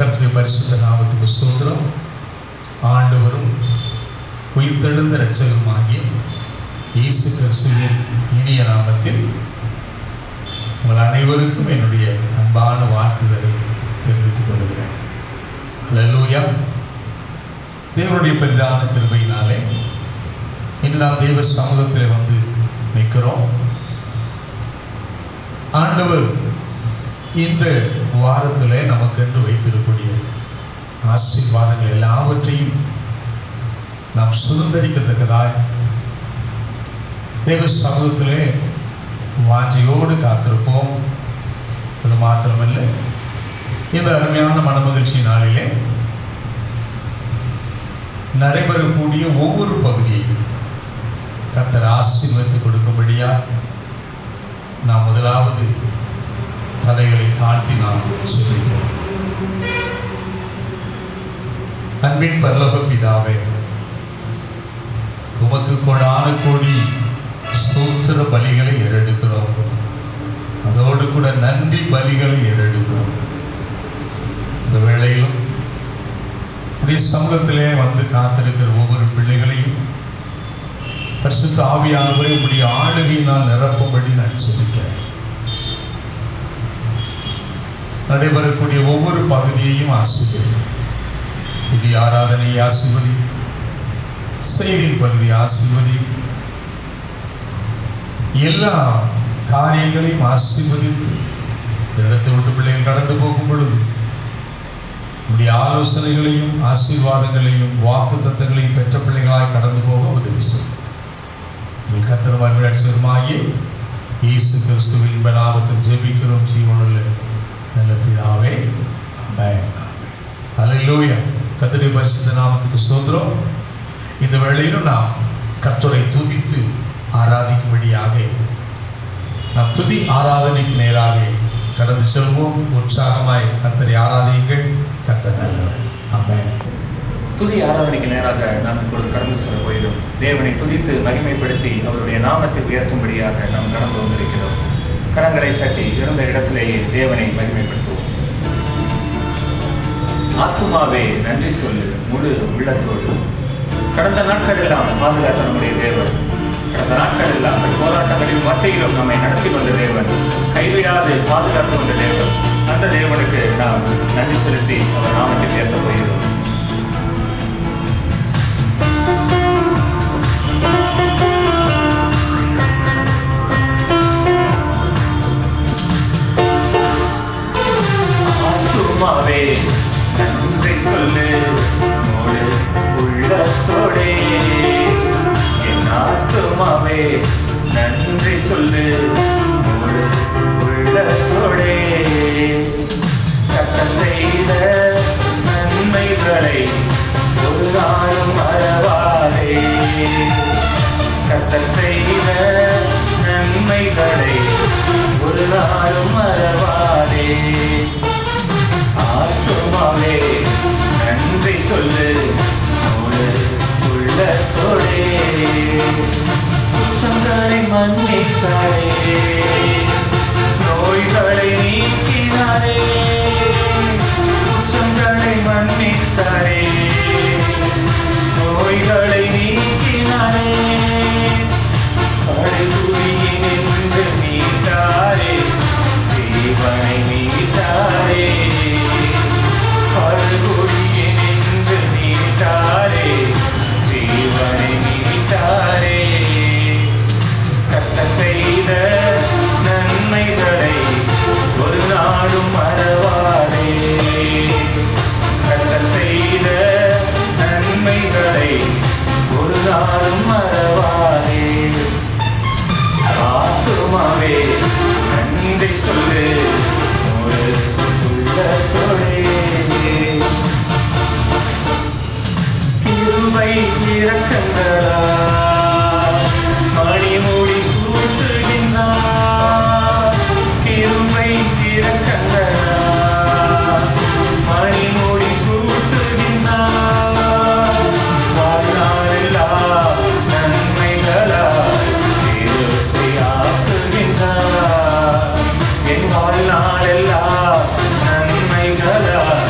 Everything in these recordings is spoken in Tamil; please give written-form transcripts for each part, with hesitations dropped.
கர்த்தருடைய பரிசுத்த நாமத்துக்கு ஸ்தோத்திரம். ஆண்டவரும் உயிர்த்தெழுந்த இரட்சகருமாகிய இயேசு கிறிஸ்துவின் இனிய நாமத்தில் உங்கள் அனைவருக்கும் என்னுடைய அன்பான வாழ்த்துதலை தெரிவித்துக் கொள்கிறேன். அல்லேலூயா. தேவனுடைய பெரிதான கிருபையினாலே இன்று நாம் தேவ சமூகத்தில் வந்து நிற்கிறோம். ஆண்டவர் இந்த வாரத்தில் நமக்கென்று வைத்திருக்கக்கூடிய ஆசீர்வாதங்கள் எல்லாவற்றையும் நாம் சுதந்திரிக்கத்தக்கதாய் தேவ சமூகத்திலே வாஞ்சையோடு காத்திருப்போம். அது மாத்திரமல்ல, இந்த அருமையான மனமகிழ்ச்சி நாளிலே நடைபெறக்கூடிய ஒவ்வொரு பகுதியையும் கர்த்தர் ஆசீர்வதித்து கொடுக்கும்படியா நாம் முதலாவது தலைகளை தாழ்த்தி நாம் சிந்திப்போம். அன்பின் பரலோக பிதாவே, உமக்கு கோடான கோடி ஸ்தோத்திர பலிகளை ஏறெடுக்கிறோம். அதோடு கூட நன்றி பலிகளை ஏறெடுக்கிறோம். இந்த வேளையிலும் உடைய சமூகத்திலே வந்து காத்திருக்கிற ஒவ்வொரு பிள்ளைகளையும் பரிசுத்த ஆவியானவரை உடைய ஆளுகையினால் நிரப்பும்படி நான் சிந்திக்கிறேன். நடைபெறக்கூடிய ஒவ்வொரு பகுதியையும் ஆசீர்வதி. புதிய ஆராதனையை ஆசீர்வதி, செய்தியின் பகுதியை ஆசீர்வதி, எல்லா காரியங்களையும் ஆசீர்வதித்து இந்த இடத்தை விட்டு பிள்ளைகள் கடந்து போகும் பொழுது உடைய ஆலோசனைகளையும் ஆசீர்வாதங்களையும் வாக்கு தத்தங்களையும் பெற்ற பிள்ளைகளாய் கடந்து போக உதவி செய்யும். கர்த்தரும் இரட்சகருமாகிய இயேசு கிறிஸ்துவின் நாமத்தில் ஜெபிக்கிறோம் ஜீவனுள்ள நல்ல பிதாவே, ஆமென். அல்லேலூயா. கர்த்தருடைய பரிசுத்த நாமத்துக்கு ஸ்தோத்திரம். இந்த வேளையிலும் நாம் கர்த்தரை துதித்து ஆராதிக்கும்படியாக நாம் துதி ஆராதனைக்கு நேராக கடந்து செல்வோம். உற்சாகமாய் கர்த்தரை ஆராதியுங்கள். கர்த்தர் நல்லவர். ஆமென். துதி ஆராதனைக்கு நேராக நாம் இப்பொழுது கடந்து செல்ல போயிடும். தேவனை துதித்து மகிமைப்படுத்தி அவருடைய நாமத்தை உயர்த்தும்படியாக நாம் கடந்து வந்திருக்கிறோம். கரங்களை தட்டி இருந்த இடத்திலேயே தேவனை மகிமைப்படுத்துவோம். ஆத்துமாவே நன்றி சொல்லு முழு உள்ளத்தோடு. கடந்த நாட்கள் எல்லாம் பாதுகாத்த நம்முடைய தேவன், கடந்த நாட்கள் எல்லாம் போராட்டங்களின் மத்தியிலும் நம்மை நடத்தி வந்த தேவன், கைவிடாது பாதுகாத்து வந்த தேவன், அந்த தேவனுக்கு நாம் நன்றி செலுத்தி அவர் நாமத்தை உயர்த்த போகிறோம். ஆத்துமாவே நன்றி சொல்லு முழு உள்ளத்தோடே. என் ஆத்துமாவே நன்றி சொல்லு முழு உள்ளத்தோடே. கர்த்தர் செய்த நன்மைகளை ஒரு நாளும் மறவாதே. கர்த்தர் செய்த நன்மைகளை ஒரு நாளும் மறவாதே. ஆத்துமாவே நன்றி சொல்லு முழு உள்ளத்தோடே. குற்றங்களை மன்னித்தாரே, நோய்களை நீக்கினாரே. குற்றங்களை மன்னித்தாரே, நோய்களை நீக்கினாரே. படுகுழியினின்று மீட்டாரே, ஜீவனை மீட்டாரே. படுகுழியினின்று மீட்டாரே, ஜீவனை மீட்டாரே. கர்த்தர் செய்த நன்மைகளை ஒரு நாளும் மறவாதே. கர்த்தர் செய்த நன்மைகளை ஒரு நாளும் மறவாதே. ஆத்துமாவே நன்றி சொல்லு முழு உள்ளத்தோடே. கிருபை இரக்கங்களா மணிமுடி சூட்டுகின்றார். கிருபை இரக்கங்களா மணிமுடி சூட்டுகின்றார். வாழ்நாளெல்லாம் நன்மைகளால் திருப்தியாக்குகின்றார். என் வாழ்நாளெல்லாம் நன்மைகளால்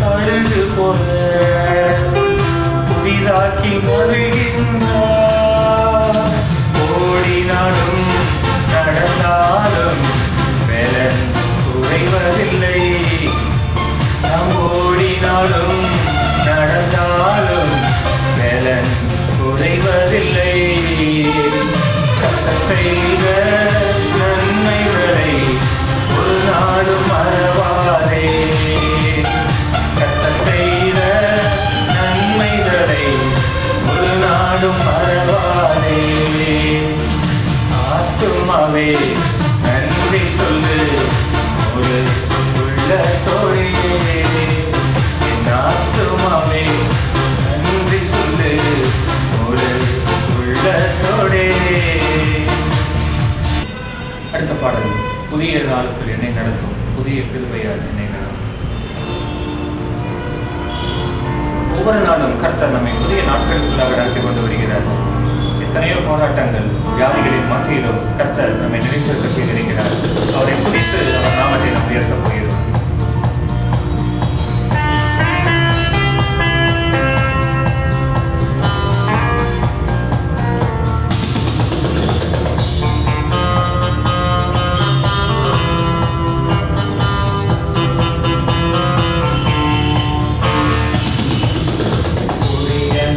கழுகு போல புதிதாக்கி மகிழ்கின்றார். ஓடினாலும் நடந்தாலும் பலன் குறைவதில்லை. நாம் ஓடினாலும் நடந்தாலும் பலன் குறைவதில்லை. கர்த்தர் செய்த நன்மைகளை ஒரு நாளும் மறவாதே. கர்த்தர் செய்த நன்மைகளை ஒரு நாளும் மறவாதே. ஆத்துமாவே நன்றி சொல்லு ஒரு உள்ளத்தோடே. என் ஆத்துமாவே நன்றி சொல்லு ஒரு உள்ளத்தோடே. அடுத்த பாடல், புதிய நாளுக்குள் என்னை நடத்தும், புதிய கிருபையால் என்னை நடத்தும். ஒவ்வொரு நாளும் கர்த்தர் நம்மை புதிய நாட்களுக்குள்ளாக நடத்தி கொண்டு வருகிறார். எத்தனையோ போராட்டங்கள், வியாதிகளின் மத்தியிலும் கர்த்தர் நம்மை நினைத்திருக்க செய்திருக்கிறார். அவரை குறித்து அவர் நாமத்தை நாம் உயர்த்தப் போகிறோம்.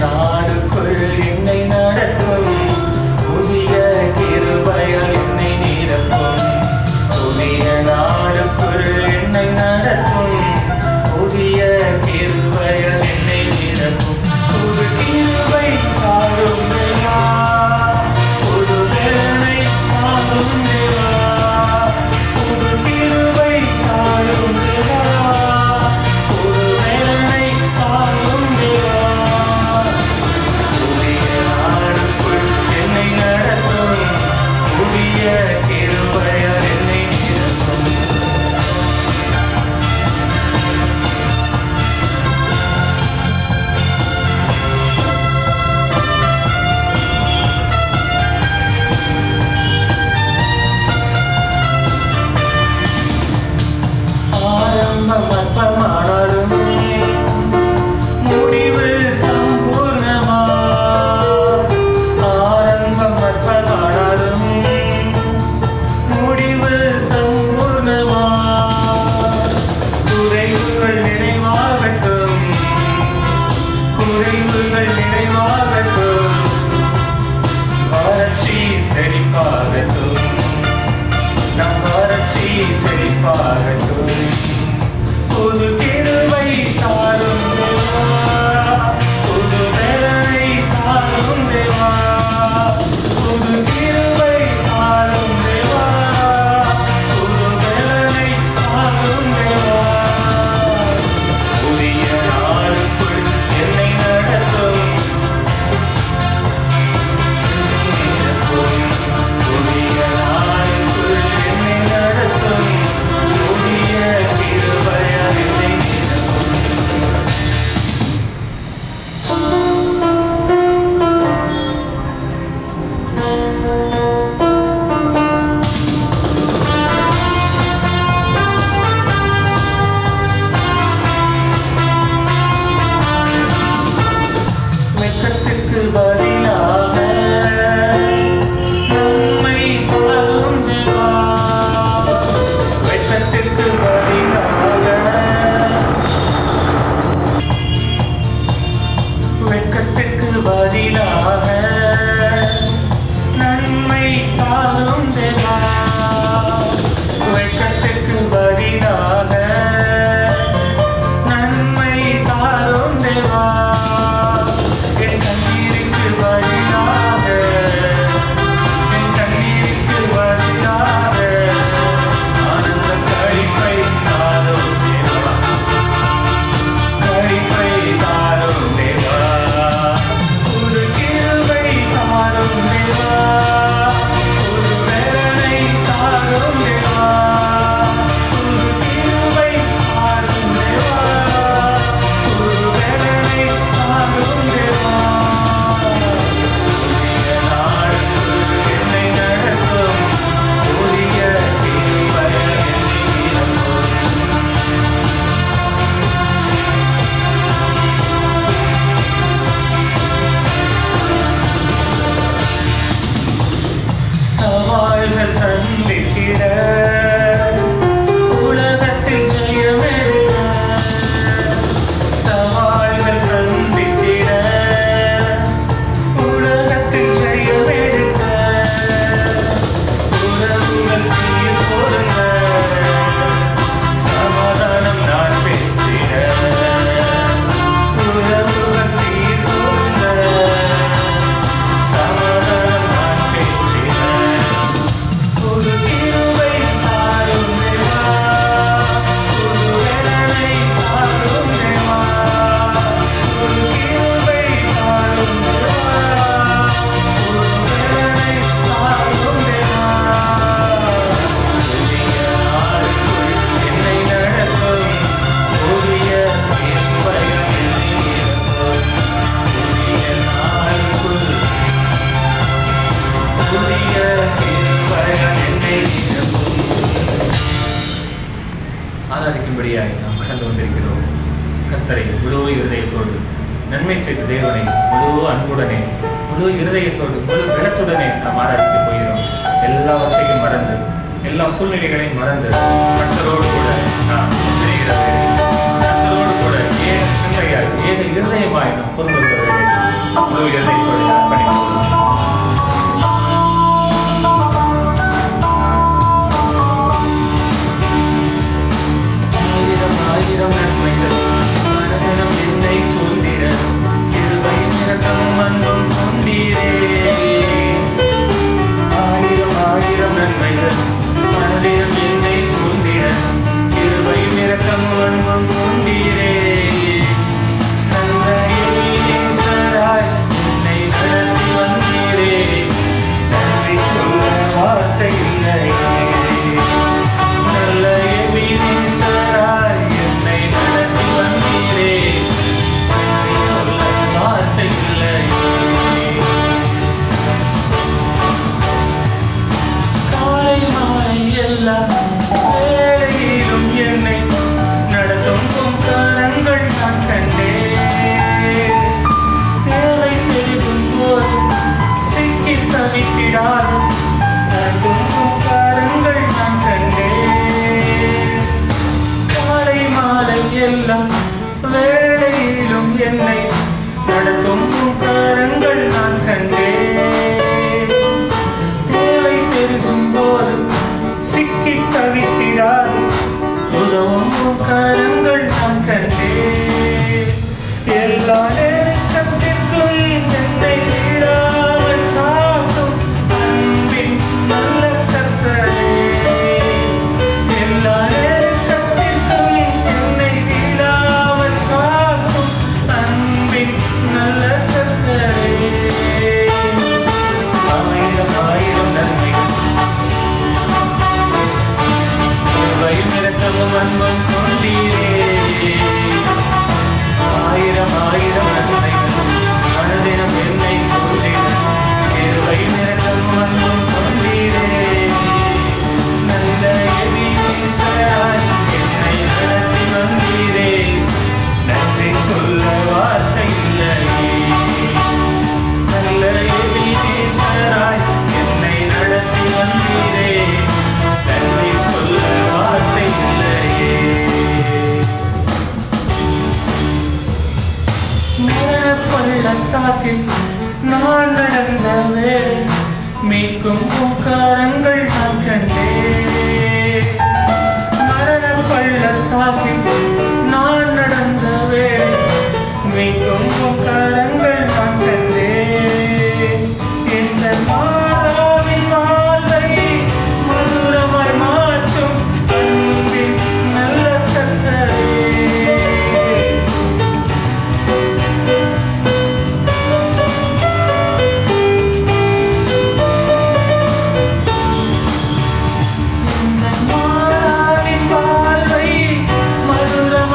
நாடுக்குள் கர்த்தரை முழு இருதயத்தோடு, நன்மை செய்த தேவனை முழு அன்புடனே, முழு இருதயத்தோடு, முழு பலத்துடனே நாம் ஆராதிக்க போகிறோம். எல்லாவற்றையும் மறந்து, எல்லா சூழ்நிலைகளையும் மறந்து கர்த்தரோடு கூட நாம் செய்கிறது, கர்த்தரோடு கூட ஏக சிந்தையாய், ஏக இருதயமாய் நாம் பொருள்கிறவர்களை முழு இருதயத்தோடு அர்ப்பணிப்போம். ஆயிரம் நன்மைகள் மனதினம் என்னை சூழ்ந்திட, கிருபையும் இரக்கமும் அன்பும் கொண்டீரே. ஆயிரம் நன்மைகள் மனதினம் என்னை சூழ்ந்திட, கிருபையும் இரக்கமும் அன்பும் கொண்டீரே. நன்மையாய் என்னை நடத்தி வந்தீரே, நன்றி சொல்ல வார்த்தை இல்லையே. நல்ல எபினேசராய் என்னை நடத்தி வந்தீரே, நன்றி சொல்ல வார்த்தை இல்லையே. காலை மாலை எல்லா வேளையிலும் என்னை நடத்தும் கரங்கள் நான் கண்டேன். தேவை பெருகும் போது சிக்கி தவித்திடாது நடத்தும் கரங்கள் நான் கண்டேன். காலை மாலை எல்லாம் வேளையிலும் என்னை நடத்தும் கரங்கள் நான் கண்டேன். தேவை பெருகும் போது சிக்கி தவித்திடாது உதவும் கரங்கள் நான் கண்டேன். எல்லா நேரத்திற்கும் என்னை விடாமல் காக்கும் அன்பின் நல்ல கர்த்தரே. எல்லா நேரத்திற்கும் என்னை விடாமல் காக்கும் அன்பின் நல்ல கர்த்தரே. ஆயிரம் நன்மைகள் கிருபையும் இரக்கமும் அன்பும் கொண்டீரே. ஆயிரம் நன்மைகள் மனதினம் என்னை சூழ்ந்திட, கிருபையும் இரக்கமும் அன்பும் கொண்டீரே. நல்ல எபினேசராய் என்னை நடத்தி வந்தீரே, நன்றி சொல்ல வார்த்தை இல்லையே. நல்ல எபினேசராய் என்னை நடத்தி வந்தீரே, நன்றி சொல்ல வார்த்தை இல்லையே. பள்ளத்தாக்கில் நான் நடந்த வேளை மீட்கும் கரங்கள் நான் கண்டேன். மரண பள்ளத்தாக்கில் நான் நடந்த வேளை மீட்கும் கரங்கள் நான் கண்டேன். இந்த மாதாவின் வாழ்வை மதுரமாய் மாற்றும் அன்பின் நல்ல கர்த்தரே. இந்த மாதாவின் வாழ்வை மதுரமாய்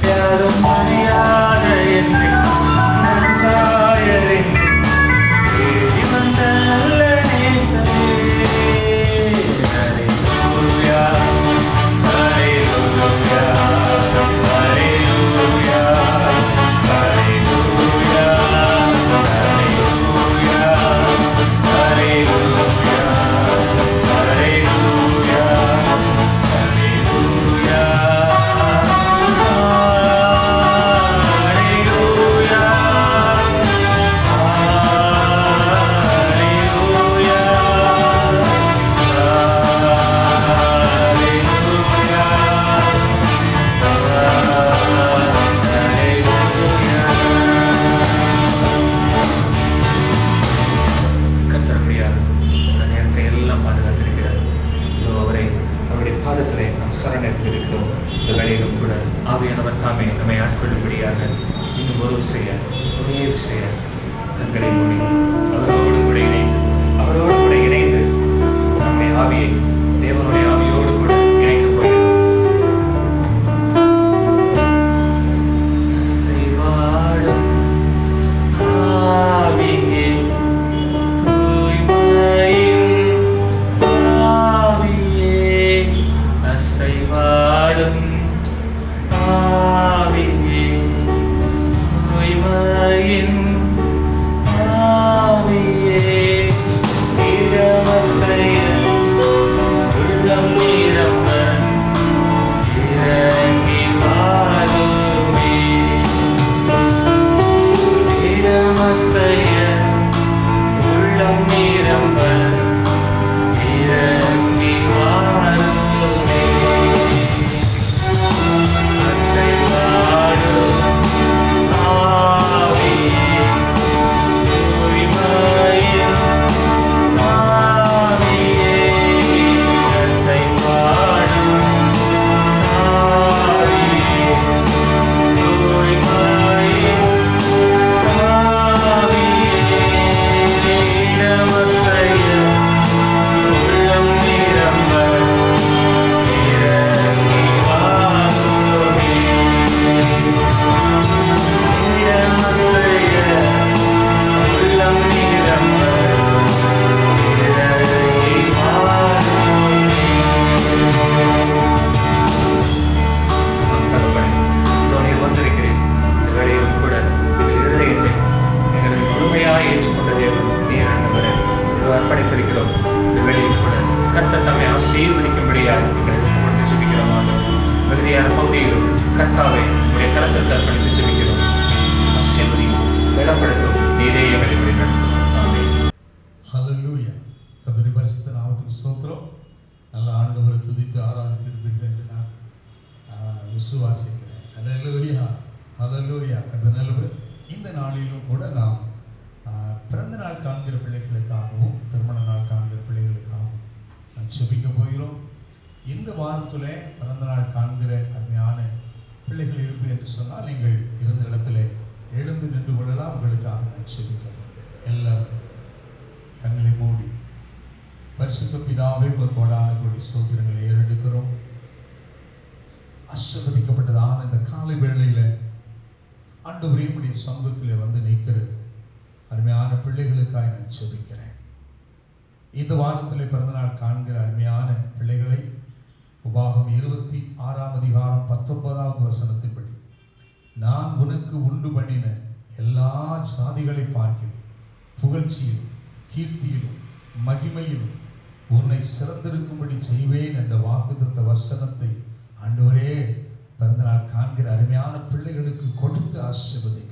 யாரும் அறியாத என்னை நன்றாயரை தேடி வந்த நல்ல நேசமே. ஹல்லேலூயா, ஹல்லேலூயா, ஹல்லேலூயா, ஹல்லேலூயா, ஹல்லேலூயா, ஹல்லேலூயா, ஹல்லேலூயா, ஹல்லேலூயா. பாதத்திலே நாம் சரணடைந்திருக்கிறோம். இந்த வேளையிலும் கூட ஆவியானவர் தாமே நம்மை ஆட்கொள்ளும்படியாக இன்னும் ஒரு ஒரே விஷயம் கண்களை மூடி அவரோடு கூட இணைந்து நம்மை ஆவியை தேவனுடைய ஆவியோடு கூட இணைக்கப் போகிறோம். அசைவாடும் ஆவியே, அர்ப்பணித்திருக்கிறோம். இந்த வேளையில் கூட கர்த்தர் நம்மை ஆசீர்வதிக்கும்படியாக கொடுத்து ஜெபிக்கிறோம். மிகுதியான பகுதியிலும் கர்த்தாவை உடைய கரத்திற்கு அர்ப்பணித்து ஜெபிக்கிறோம். ஆசீர்வதியும் பலப்படுத்தும் நீரே எங்களை வழிநடத்தும். ஆமென். ஹல்லேலூயா. கர்த்தருடைய பரிசுத்த நாமத்துக்கு ஸ்தோத்திரம். நல்ல ஆண்டவரை துதித்து ஆராதித்திருப்பீர்கள் என்று நான் விசுவாசிக்கிறேன். ஹல்லேலூயா, ஹல்லேலூயா. கர்த்தர் நல்லவர். இந்த நாளிலும் கூட நாம் பிறந்த நாள் காண்கிற பிள்ளைகளுக்காகவும் திருமண நாள் காண்கிற பிள்ளைகளுக்காகவும் நான் ஜெபிக்க போகிறோம். இந்த வாரத்தில் பிறந்த நாள் காண்கிற அருமையான பிள்ளைகள் இருப்பு என்று சொன்னால் நீங்கள் இருந்த இடத்துல எழுந்து நின்று கொள்ளலாம். உங்களுக்காக நான் ஜெபிக்க போகிறேன். எல்லாரும் கண்களை மூடி பரிசுத்த பிதாவே உங்கள் கோடான கோடி ஸ்தோத்திரங்களை ஏறெடுக்கிறோம். ஆசீர்வதிக்கப்பட்டதான இந்த காலை வேளையில் ஆண்டவரே உம்முடைய சமூகத்திலே வந்து நிற்கிற அருமையான பிள்ளைகளுக்காக நான் ஜெபிக்கிறேன். இந்த வாரத்தில் பிறந்தநாள் காண்கிற அருமையான பிள்ளைகளை உபாகம் 26 வசனத்தின்படி நான் உனக்கு உண்டு பண்ணின எல்லா ஜாதிகளை பார்க்கிறேன் புகழ்ச்சியிலும் கீர்த்தியிலும் மகிமையிலும் உன்னை சிறந்திருக்கும்படி செய்வேன் என்ற வாக்குத்தத்த வசனத்தை ஆண்டவரே பிறந்தநாள் காண்கிற அருமையான பிள்ளைகளுக்கு கொடுத்து ஆசீர்வதிக்கிறேன்.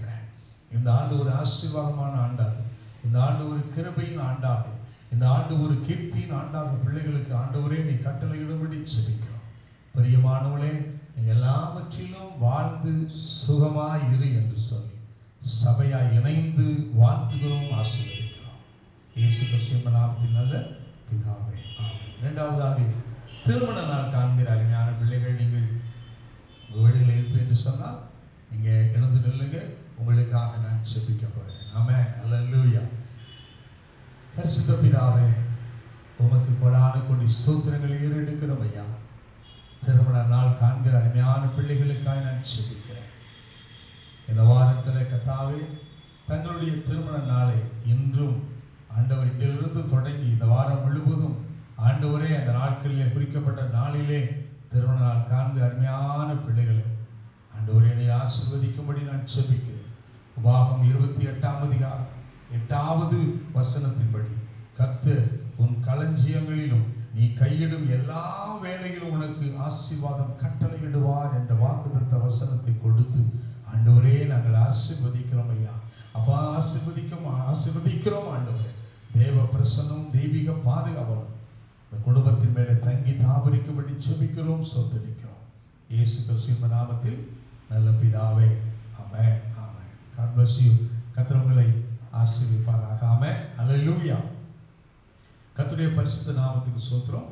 இந்த ஆண்டு ஒரு ஆசீர்வாதமான ஆண்டாக, இந்த ஆண்டு ஒரு கிருபையின் ஆண்டாக, இந்த ஆண்டு ஒரு கீர்த்தியின் ஆண்டாக பிள்ளைகளுக்கு ஆண்டவரே நீ கட்டளையிடும்படி ஜெபிக்கிறோம். பிரியமானவளே, நீ எல்லாவற்றிலும் வாழ்ந்து சுகமாய் இரு என்று சொல்லி சபையாய் இணைந்து வாழ்த்துகிறோம், ஆசீர்வதிக்கிறோம். இயேசு கிறிஸ்துவின் நாமத்தில் நல்ல பிதாவே, ஆமென். இரண்டாவதாக திருமண நாள் காண்கிற அருமையான பிள்ளைகள் நீங்கள் உங்கள் வீடுகளில் இருப்பு என்று சொன்னால் நீங்கள் எழுந்து நில்லுங்க. உங்களுக்காக நான் ஜெபிக்க போகிறேன். ஆமென், அல்லேலூயா. பரிசுத்த பிதாவே, உமக்கு கொடான கொடி ஸ்தோத்திரங்களை ஏறெடுக்கிறோம் ஐயா. திருமண நாள் காண்கிற அருமையான பிள்ளைகளுக்காக நான் ஜெபிக்கிறேன். இந்த வாரத்தில் கர்த்தாவே தங்களுடைய திருமண நாளை இன்றும் ஆண்டவர் இன்றிலிருந்து தொடங்கி இந்த வாரம் முழுவதும் ஆண்டவரே அந்த நாட்களிலே குறிக்கப்பட்ட நாளிலே திருமண நாள் காண்கிற அருமையான பிள்ளைகளை ஆண்டவரே நீ ஆசீர்வதிக்கும்படி நான் ஜெபிக்கிறேன். உபாகம் 28ஆம் அதிகாரம் 8வது வசனத்தின்படி கர்த்தர் உன் களஞ்சியங்களிலும் நீ கையிடும் எல்லா வேளையிலும் உனக்கு ஆசீர்வாதம் கட்டளையிடுவார் என்ற வாக்குத்தத்த வசனத்தை கொடுத்து ஆண்டவரே நாங்கள் ஆசீர்வதிக்கிறோம் ஐயா. அப்பா ஆசீர்வதிக்கிறோம் ஆண்டவரே. தேவ பிரசன்னம் தெய்வீக பாதுகாவலும் இந்த குடும்பத்தின் மேலே தங்கி தாபரிக்கும்படி ஜெபிக்கிறோம், சொந்தரிக்கிறோம். இயேசு கிறிஸ்துவின் நாமத்தில் நல்ல பிதாவே, ஆமென், ஆமென். God bless you. கர்த்தர் உங்களை ஆசீர்வதிப்பாராக. ஆமென், அல்லேலூயா. கர்த்தருடைய பரிசுத்த நாமத்துக்கு ஸ்தோத்திரம்.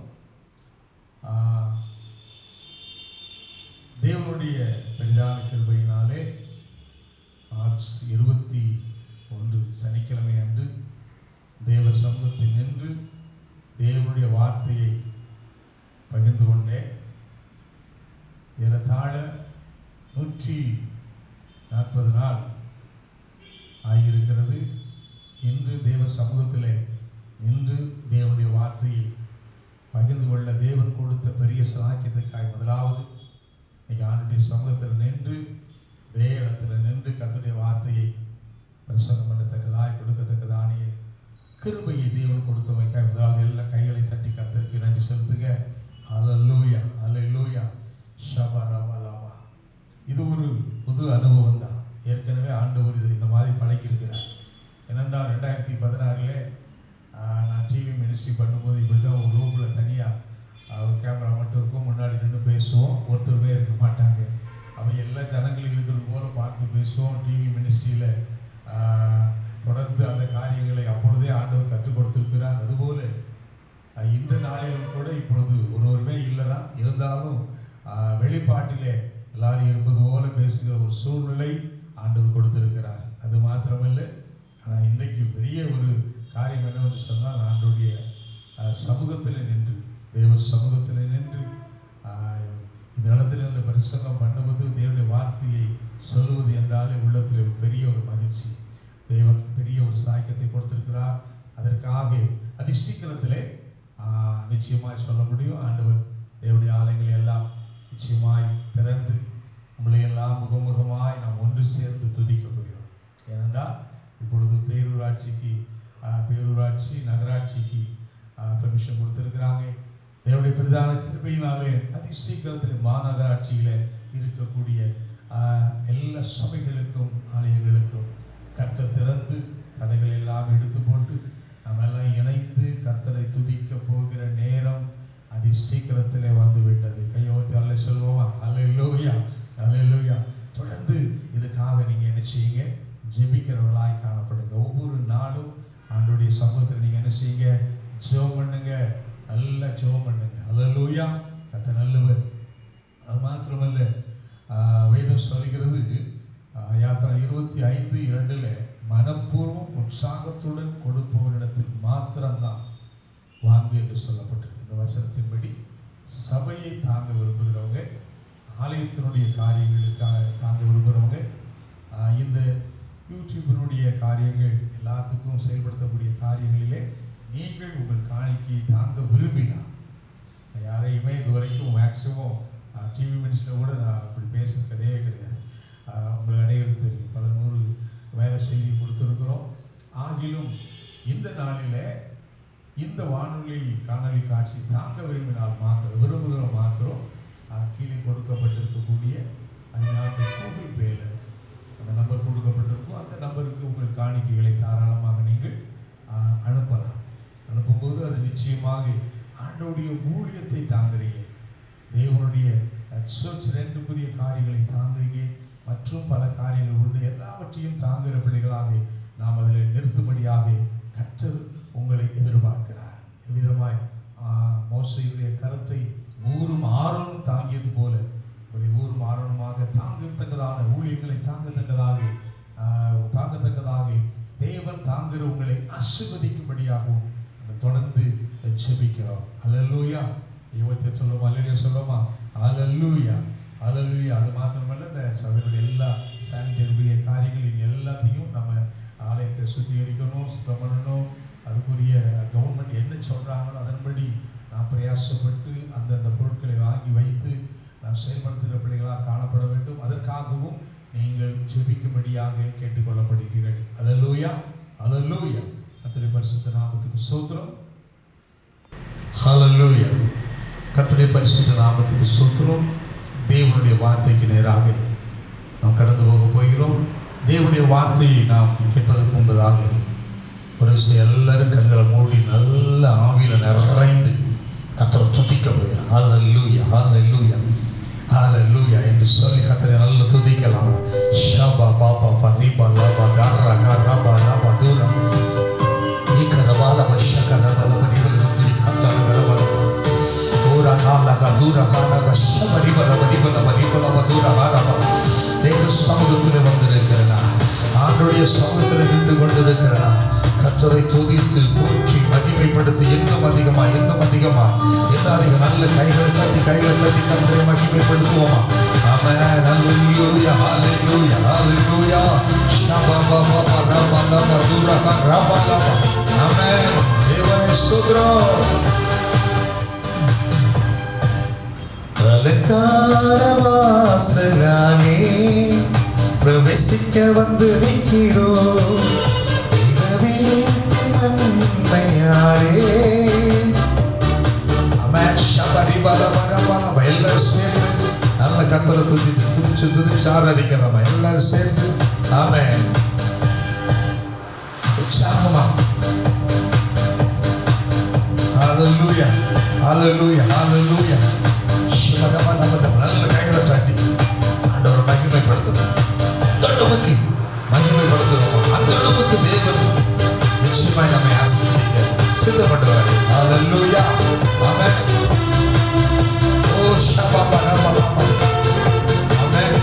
தேவனுடைய பெரிதான கிருபையினாலே மார்ச் 21 சனிக்கிழமை அன்று தேவ சமூகத்தில் நின்று தேவனுடைய வார்த்தையை பகிர்ந்து கொண்டேன். ஏறத்தாழ 140 நாள் ஆகியிருக்கிறது. இன்று தேவ சமூகத்திலே நின்று தேவனுடைய வார்த்தையை பகிர்ந்து கொள்ள தேவன் கொடுத்த பெரிய சாக்கியத்துக்காய் முதலாவது இன்னைக்கு ஆண்டுடைய சமூகத்தில் நின்று இதே இடத்துல நின்று கர்த்தருடைய வார்த்தையை பிரசங்கம் பண்ணத்தக்கதாய் கொடுக்கத்தக்கதானிய கிருபையை தேவன் கொடுத்தமைக்காய் முதலாவது எல்லா கைகளை தட்டி கர்த்தருக்கு நன்றி செலுத்துக. அல்லேலூயா, அல்லேலூயா, ஷபரபலபா. இது ஒரு புது அனுபவம் தான். ஏற்கனவே ஆண்டவர் இது இந்த மாதிரி பழக்கியிருக்கிறார். ஏனென்றால் 2016 நான் டிவி மினிஸ்ட்ரி பண்ணும்போது இப்படி தான் ஒரு ரூமில் தனியாக ஒரு கேமரா மட்டும் இருக்கும், முன்னாடி நின்று பேசுவோம், ஒருத்தருமே இருக்க மாட்டாங்க. அவன் எல்லா ஜனங்களும் இருக்கிறது போல் பார்த்து பேசுவோம். டிவி மினிஸ்ட்ரியில் தொடர்ந்து அந்த காரியங்களை அப்பொழுதே ஆண்டவர் கற்றுக் கொடுத்திருக்கிறார். அதுபோல் இன்ற நாளிலும் கூட இப்பொழுது ஒருவருமே இல்லை தான், இருந்தாலும் வெளிப்பாட்டிலே எல்லாரும் இருப்பது போல பேசுகிற ஒரு சூழ்நிலை ஆண்டவர் கொடுத்திருக்கிறார். அது மாத்திரமில்லை, ஆனால் இன்றைக்கு பெரிய ஒரு காரியம் என்னவென்று சொன்னால் ஆண்டவருடைய சமூகத்தில் நின்று தேவ சமூகத்தில் நின்று இந்த இடத்துல நின்று பிரசங்கம் பண்ணுவது, தேவனுடைய வார்த்தையை சொல்வது என்றாலே உள்ளத்தில் பெரிய ஒரு மகிழ்ச்சி. தேவன் பெரிய ஒரு சாக்கியத்தை கொடுத்திருக்கிறார். அதற்காக அதிசீக்கிரத்திலே நிச்சயமாய் சொல்ல முடியும். ஆண்டவர் தேவனுடைய ஆலயங்களை எல்லாம் நிச்சயமாய் திறந்து நம்மளை எல்லாம் முகமுகமாய் நாம் ஒன்று சேர்ந்து துதிக்க போகிறோம். ஏனென்றால் இப்பொழுது பேரூராட்சி நகராட்சிக்கு பெர்மிஷன் கொடுத்திருக்கிறாங்க. தேவனுடைய பிரதான கிருபையினாலே அதிசீக்கிரத்தில் மாநகராட்சியில் இருக்கக்கூடிய எல்லா சபைகளுக்கும் ஆலயங்களுக்கும் கர்த்தர் திறந்து தடைகள் எல்லாம் எடுத்து போட்டு நம்ம எல்லாம் இணைந்து கர்த்தரை துதிக்க போகிற நேரம் அதிசீக்கிரத்திலே வந்து விட்டது. கையோர்த்தி அல்ல சொல்வோமா? அல்லேலூயா, அல்லேலூயா. தொடர்ந்து இதுக்காக நீங்கள் என்ன செய்யுங்க? ஜெபிக்கிறவர்களாய் காணப்படுங்க. ஒவ்வொரு நாளும் ஆண்டவருடைய சமூகத்தில் நீங்கள் என்ன செய்யுங்க? ஜெபம் பண்ணுங்க, நல்லா ஜெபம் பண்ணுங்க. அல்லேலூயா. கர்த்தர் நல்லவர். அது மாத்திரமல்ல, வேதம் சொல்கிறது யாத்திரா 25:2 மனப்பூர்வம் உற்சாகத்துடன் கொடுப்பவரிடத்தில் மாத்திரம்தான் வாங்கு என்று சொல்லப்பட்டிருக்கு. இந்த வசனத்தின்படி சபையை தாங்க விரும்புகிறவங்க, ஆலயத்தினுடைய காரியங்களுக்காக தாங்க விரும்புகிறவங்க, இந்த யூடியூபினுடைய காரியங்கள் எல்லாத்துக்கும் செயல்படுத்தக்கூடிய காரியங்களிலே நீங்கள் உங்கள் காணிக்கையை தாங்க விரும்பினார். யாரையுமே இதுவரைக்கும் மேக்சிமம் டிவி மினிஸ்டரில் கூட நான் அப்படி பேசுறது கிடையாது. உங்களுக்கு அனைவருக்கு தெரியும், பல 100 மேலே செய்தி கொடுத்துருக்குறோம். ஆகிலும் இந்த நாளில் இந்த வானொலி காணொலி காட்சி தாங்க விரும்பினால் விரும்புகிற மாத்திரம் கீழே கொடுக்கப்பட்டிருக்கக்கூடிய அந்த கூகுள் பேல அந்த நம்பர் கொடுக்கப்பட்டிருக்கும். அந்த நம்பருக்கு உங்கள் காணிக்கைகளை தாராளமாக நீங்கள் அனுப்பலாம். அனுப்பும்போது அது நிச்சயமாக ஆண்டவருடைய ஊழியத்தை தாங்குறீங்க, தேவனுடைய சர்ச் 2 காரியங்களை தாங்குறீங்க, மற்றும் பல காரியங்கள் உண்டு. எல்லாவற்றையும் தாங்குகிற பிள்ளைகளாக நாம் அதில் நிறுத்தும்படியாக கர்த்தர் உங்களை எதிர்பார்க்கிறார். எவ்விதமாய் மோசேயுடைய கரத்தை ஊரும் ஆரோனும் தாங்கியது போல உங்களை ஊரும் ஆரோனுமாக தாங்கத்தக்கதான ஊழியங்களை தாங்கத்தக்கதாக தேவன் தாங்குகிற உங்களை ஆசீர்வதிக்கும்படியாகவும் தொடர்ந்து ஜெபிக்கிறோம். அல்லேலூயா. சொல்லுமா? அல்லேலூயா சொல்லுமா? ஹல்லேலூயா, ஹல்லேலூயா. அது மாத்திரமல்ல, இந்த சபையுடைய எல்லா சானிடரிக்குரிய காரியங்கள் எல்லாத்தையும் நம்ம ஆலயத்தை சுத்திகரிக்கணும், சுத்தம் பண்ணணும். அதுக்குரிய கவர்மெண்ட் என்ன சொல்கிறாங்களோ அதன்படி நாம் பிரயாசப்பட்டு அந்தந்த பொருட்களை வாங்கி வைத்து நாம் செயல்படுத்துகிற பிள்ளைகளாக காணப்பட வேண்டும். அதற்காகவும் நீங்கள் ஜெபிக்கும்படியாக கேட்டுக்கொள்ளப்படுகிறீர்கள். ஹல்லேலூயா, ஹல்லேலூயா. கர்த்தருடைய பரிசுத்த நாமத்துக்கு ஸ்தோத்திரம். ஹல்லேலூயா. கர்த்தருடைய பரிசுத்த நாமத்துக்கு ஸ்தோத்திரம். தேவனுடைய வார்த்தைக்கு நேராக நாம் கடந்து போக போகிறோம். தேவனுடைய வார்த்தையை நாம் கேட்பதற்கு முன்பதாக ஒரு விஷயம், எல்லாரும் கண்களை மூடி நல்ல ஆவியில் நிறைந்து கர்த்தரை துதிக்க போகிறோம். ஹல்லேலூயா, ஹல்லேலூயா, ஹல்லேலூயா என்று சொல்லி கர்த்தரை நல்ல துதிக்கலாம். ஷபா பாபா பரிபா லபா கர்ரா கர்ரா பாலா தூரம் இக்கரவால வஷகரவல பரிவல துதி கச்சரவல ஓரா காலக தூர காலக ஷபரிவல பரிவல பரிவல தூர காலக. தேவ சமூகத்தில் வந்திருக்கிறனா, ஆண்டவருடைய சமூகத்தில் நின்று கொண்டிருக்கிறனா, கர்த்தரை துதித்து போற்றி மகிமைப்படுத்தி இன்னும் அதிகமா எல்லாரும் நல்ல கைகளை தட்டி கர்த்தரை மகிமைப்படுத்துவோமா? ஆமென். ஹல்லேலூயா, ஹல்லேலூயா, ஹல்லேலூயா. ஷபபபப ரபலப துரஹ ரபலப. ஆமென். தேவனே ஸ்தோத்திரம். அலங்கார வாசலானே பிரவேசிக்க வந்து நிற்கிறோம். எல்லாரும் சேர்ந்து நல்ல கர்த்தரை துதிச்சு ஆராதிக்கிறோம். எல்லாரும் சேர்ந்து ஆமென். உற்சாகமா ஹல்லேலூயா, ஹல்லேலூயா, ஹல்லேலூயா. நல்ல கைகளை தட்டி ஆண்டவரை மகிமைப்படுத்துறோம். அந்த அளவுக்கு மகிமைப்படுத்துறோம். அந்த அளவுக்கு தேவன் நிச்சயமாய் நம்மை ஆசீர்வதிக்க சித்தப்பட்டவர். ஹல்லேலூயா, ஆமென். ஓ ஷபபா ரபலபா. ஆமென்.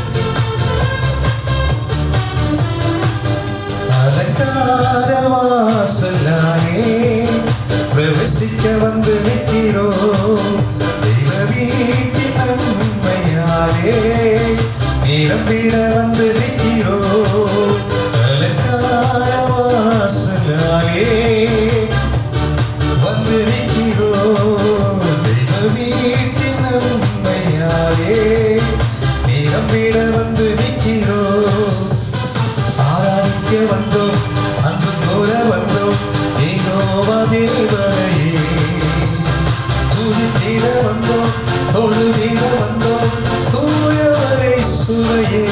அலங்கார வாசலானே பிரவேசிக்க வந்து நிற்கிறோம். தெய்வ வீட்டின் நன்மையாலே நிரம்பிட வந்து நிற்கிறோம். அலங்கார வாசலாலே வந்து நிற்கிறோம். தெய்வ வீட்டின் நன்மையாலே நிரம்பிட வந்து நிற்கிறோம். ஆராதிக்க வந்தோம், அன்பு கோர வந்தோம், யெகோவா தேவனையே. துதித்திட வந்தோம், தொழுதிட வந்தோம், தூயவரே சுவையே.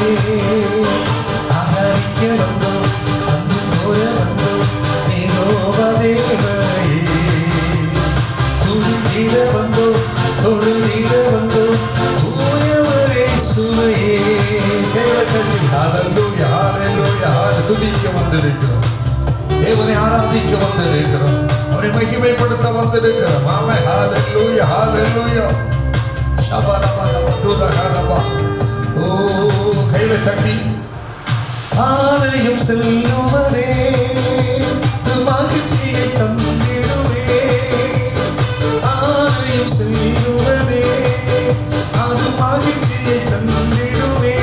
ஆராதிக்க வந்தோம், அன்பு கோர வந்தோம், யெகோவா தேவனையே. துதித்திட வந்தோம், தொழுதிட வந்தோம், தூயவரே சுவையே. ஹல்லேலூயா, ஹல்லேலூயா. துதிக்க வந்திருக்கிறோம், தேவனை ஆராதிக்க வந்திருக்கிறோம், அவரை மகிமைப்படுத்த வந்திருக்கிறோம். ஆமென். ஹல்லேலூயா, ஹல்லேலூயா. ஷபரபரப துரஹரப. ஓ கையில சட்டி. ஆலயம் செல்லுவதே மகிழ்ச்சியை தந்திடுவே. ஆலயம் செல்லுவதே அது மகிழ்ச்சியை தந்திடுவே.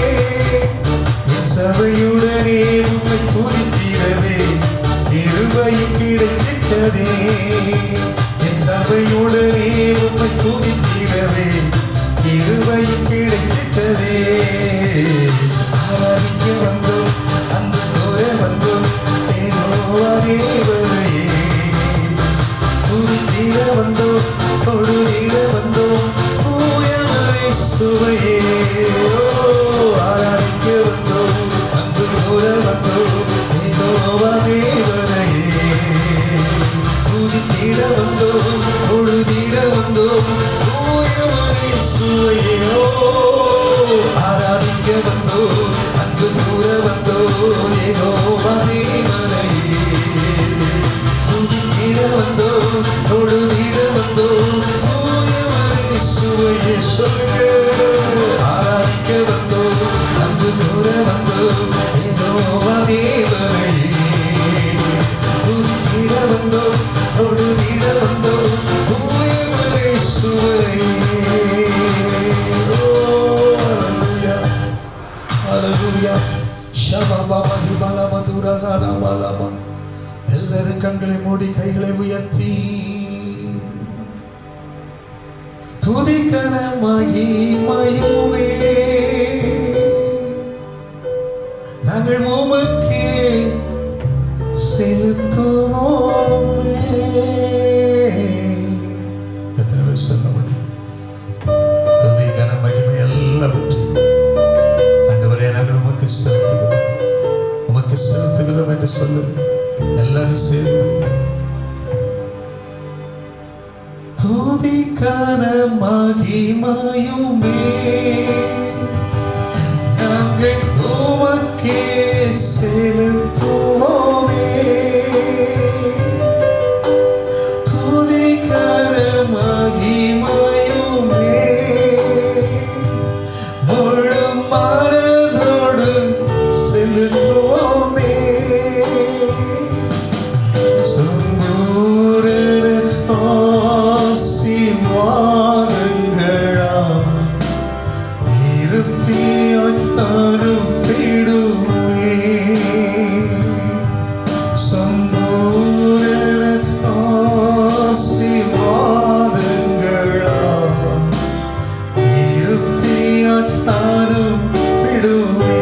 என் சபையுடனே உம்மை துதித்திடவே கிருபையும் கிடைத்திட்டதே. என் சபையுடனே உம்மை துதித்திடவே கிருபையும் கிடைத்திட்டதே. ஆராதிக்க வந்தோம், அன்பு கோர வந்தோம், யெகோவா தேவனையே. துதித்திட வந்தோம், தொழுதிட வந்தோம், தூயவரே சுவையே. ஆராதிக்க வந்தோம், அன்பு கோர வந்தோம், யெகோவா தேவனையே. துதித்திட வந்தோம், தொழுதிட வந்தோம், தூயவரே சுவையே. ஆராதிக்க வந்தோம், அன்பு கூற வந்தோம், யெகோவா தேவனையே. துதித்திட வந்தோம், தொழுதிட வந்தோம், தூயவரே சுவையே. சொல்லுங்க. கண்களை மூடி கைகளை உயர்த்தி துதிக்கன மகிமையுமே நாங்கள் உமக்கே செலுத்துவோமே. எத்தனை பேர் சொல்ல முடியும்? துதிக்கன மகிமை எல்லாவற்றையும் ஆண்டவரே நாங்கள் உமக்கு செலுத்துகிறோம், உமக்கு செலுத்துகிறோம் என்று சொல்லுங்க. எல்லாரும் சேர்ந்து துதிக்கன மகிமையுமே நாங்கள் உமக்கே செலுத்துவோமே. துதிக்கன மகிமையுமே முழு மனதோடு செலுத்துவோமே. ஆசீர்வாதங்களா திருப்தியாய் அனுப்பிடுவே. சம்பூரண ஆசீர்வாதங்களா திருப்தியாய் அனுப்பிடுவே.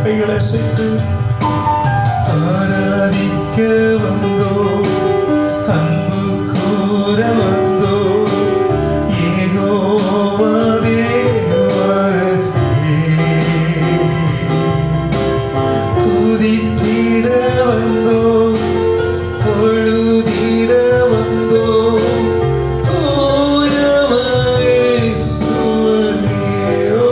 கைகளை சேர்த்து ஆராதிக்க வந்தோ, அன்பு கூற வந்தோ, யெகோவா தேவனே. துதித்திட வந்தோ, பொழுதிட வந்தோ, தூயவரே சுவனேயோ.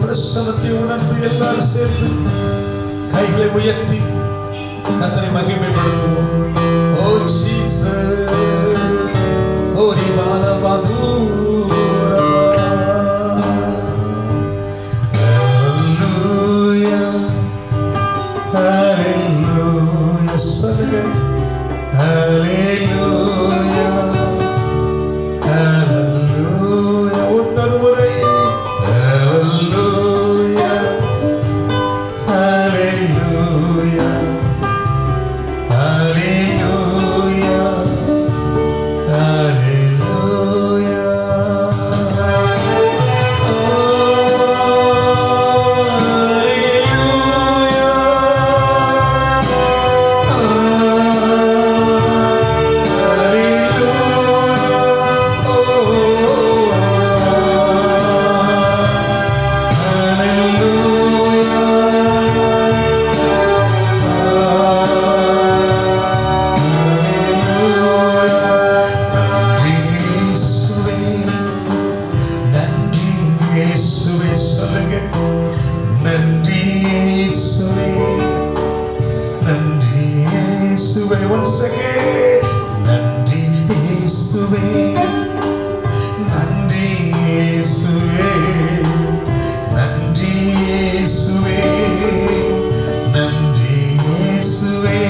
பிரசன்னத்தை உணர்ந்து எல்லாரும் சேர்ந்து கைகளை உயர்த்தி கர்த்தரை மகிமைப்படுத்துவோம். ஓ ஜீசஸ், ஓ ரிவாலவதூரா. ஹalleluya ஹalleluya சொல்லுங்க. ஹalleluya ஹalleluya. ஒவ்வொரு முறை Hallelujah, Hallelujah, Hallelujah, Hallelujah. Once again, நன்றி இயேசுவே, நன்றி இயேசுவே, நன்றி இயேசுவே, நன்றி இயேசுவே.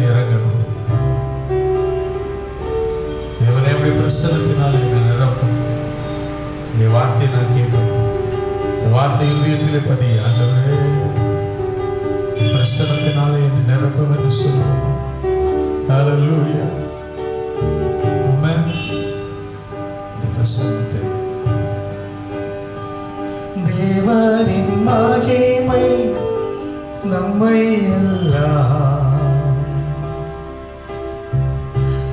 இறங்கணும். தேவனே உடைய பிரசன்னத்தினால் என்னை நிரப்பும். உடைய வார்த்தையை நான் கேட்கணும். இந்த வார்த்தை இதயத்திலே பதிய ஆண்டவரே பிரசன்னத்தினாலே என்னை நிரப்பும் என்று சொல்லுவோம். ஹல்லேலூயா. ஆமென். இந்த பிரசன்னத்தை தேவனின் மகிமை நம்மை எல்லாம்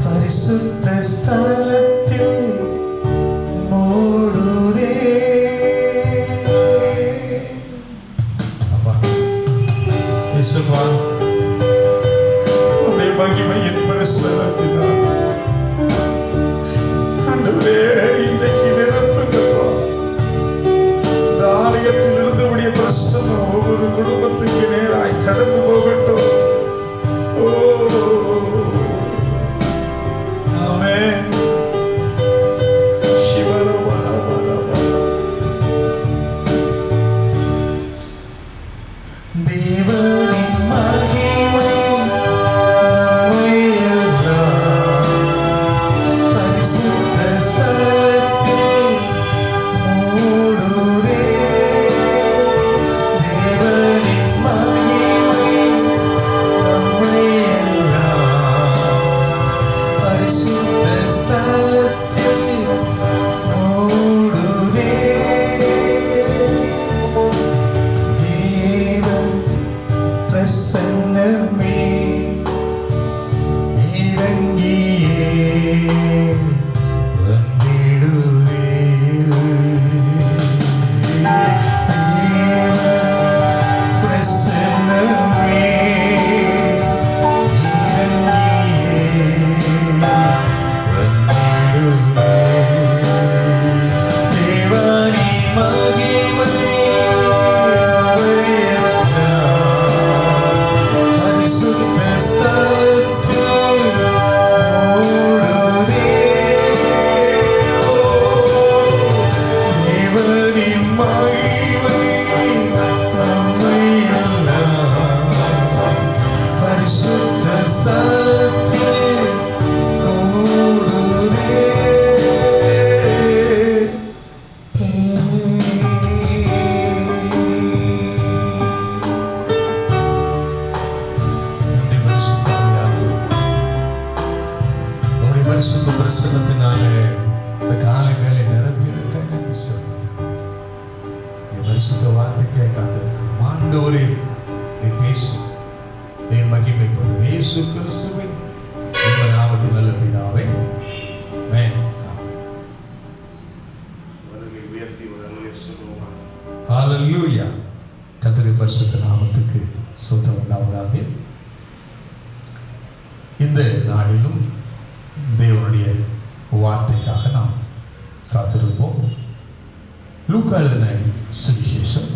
பரிசுத்த ஸ்தலத்தில் மூடுதே. அப்பா இயேசுவா, உம்முடைய மகிமையின் பிரசன்னத்தினால் ஆண்டவரே இன்றைக்கு நிரப்புங்கப்பா. இந்த ஆலயத்தில் இருந்தவுடைய பிரசன்னம் ஒவ்வொரு குடும்பத்துக்கு நேராய் கடந்து போகட்டும். ஓ ஆமென். தேவனின் மகிமை நம்மை எல்லாம் பரிசுத்த ஸ்தலத்தில் மூடுதே. தேவனின் மகிமை நம்மை எல்லாம் பரிசுத்த ஸ்தலத்தில் மூடுதே. பிரசன்னமே இறங்கியே வந்திடுவே. பிரசன்னமே இறங்கியே வந்திடுவே. தேவனி மகிமை பரிசுத்த ஸ்தலத்தில் மூடுதே. தேவனின் மகிமை நம்மை எல்லாம் பரிசுத்த ஸ்தலத்தில் மூடுதே. பரிசுத்த பிரசன்னத்தினாலே இந்த காலை வேலை நிரப்பி இருக்க பரிசுத்த வார்த்தைக்கே காத்திருக்கும். ஆண்டவரே நீ பேசும், நீ மகிமைப்படும். இயேசு கிறிஸ்துவின் இந்த நாமத்தில் நல்ல பிதாவே ஆமென். ஹல்லேலூயா. கர்த்தருடைய பரிசுத்த நாமத்துக்கு ஸ்தோத்திரம் உண்டாவதாக. இந்த நாளிலும் தேவனுடைய வார்த்தைக்காக நாம் காத்திருப்போம். லூக்கா எழுதின சுவிசேஷம்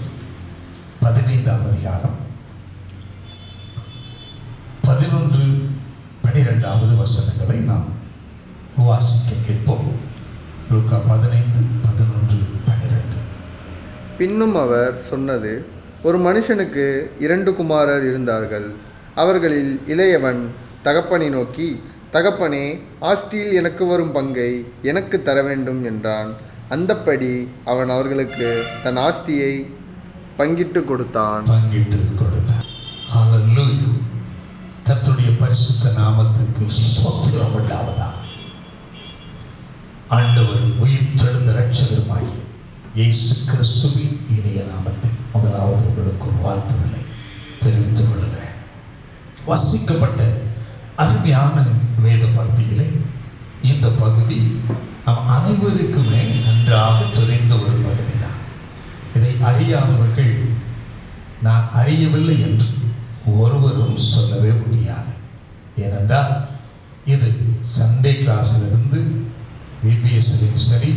15ஆம் அதிகாரம் 11-12 வசனங்களை நாம் வாசிக்க கேட்போம். லூக்கா 15:11-12. பின்னும் அவர் சொன்னது, ஒரு மனுஷனுக்கு 2 குமாரர் இருந்தார்கள். அவர்களில் இளையவன் தகப்பனை நோக்கி, தகப்பனே, ஆஸ்தியில் எனக்கு வரும் பங்கை எனக்கு தர வேண்டும் என்றான். அந்தப்படி அவன் அவர்களுக்கு தன் ஆஸ்தியை பங்கிட்டு கொடுத்தான். ஹல்லேலூயா. கர்த்தருடைய பரிசுத்த நாமத்துக்கு ஸ்தோத்திரம் உண்டாவதாக. ஆண்டவர் உயிர்த்தெழுந்த இரட்சகருமாகிய இயேசு கிறிஸ்துவின் இனிய நாமத்தில் முதலாவது உங்களுக்கு வாழ்த்துதலை தெரிவித்துக் கொள்கிறேன். வாசிக்கப்பட்ட அருமையான வேத பகுதியிலே இந்த பகுதி நம் அனைவருக்குமே நன்றாக தெரிந்த ஒரு பகுதி தான். இதை அறியாதவர்கள் நான் அறியவில்லை என்று ஒருவரும் சொல்லவே முடியாது. ஏனென்றால் இது சண்டே கிளாஸிலிருந்து விபிஎஸ்லையும் சரி,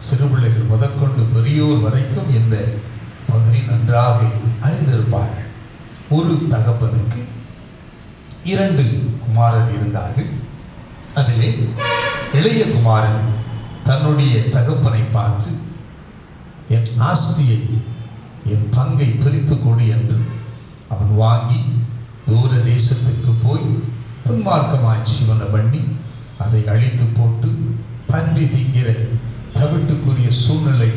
சிறுபிள்ளைகள் முதற்கொண்டு பெரியோர் வரைக்கும் இந்த பகுதி நன்றாக அறிந்திருப்பார்கள். ஒரு தகப்பனுக்கு 2 குமாரர் இருந்தார்கள். அதிலே இளைய குமாரன் தன்னுடைய தகப்பனை பார்த்து, என் ஆஸ்தியை, என் பங்கை பிரித்து கொடு என்று அவன் வாங்கி தூர தேசத்துக்கு போய் துன்மார்க்கமாய் ஜீவனை பண்ணி அதை அழித்து போட்டு பன்றி திங்கிற தவிட்டுக்குரிய சூழ்நிலை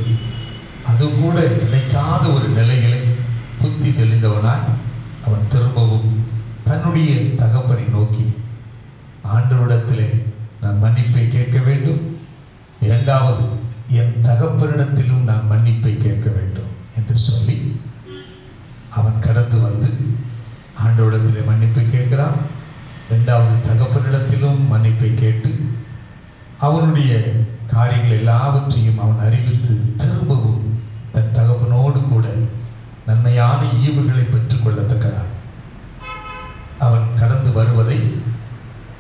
அது கூட கிடைக்காத ஒரு நிலையிலே புத்தி தெளிந்தவனாய் அவன் திரும்பவும் தன்னுடைய தகப்பனை நோக்கி ஆண்டவரிடத்திலே நான் மன்னிப்பை கேட்க வேண்டும், இரண்டாவது என் தகப்பனிடத்திலும் நான் மன்னிப்பை கேட்க வேண்டும் என்று சொல்லி அவன் கடந்து வந்து ஆண்டவரிடத்திலே மன்னிப்பை கேட்கிறான். இரண்டாவது தகப்பனிடத்திலும் மன்னிப்பை கேட்டு அவனுடைய காரியங்கள் எல்லாவற்றையும் அவன் அறிவித்து திரும்பவும் தன் தகப்பனோடு கூட நன்மையான ஈவுகளை பெற்றுக்கொள்ளத்தக்கதாக அவன் கடந்து வருவதை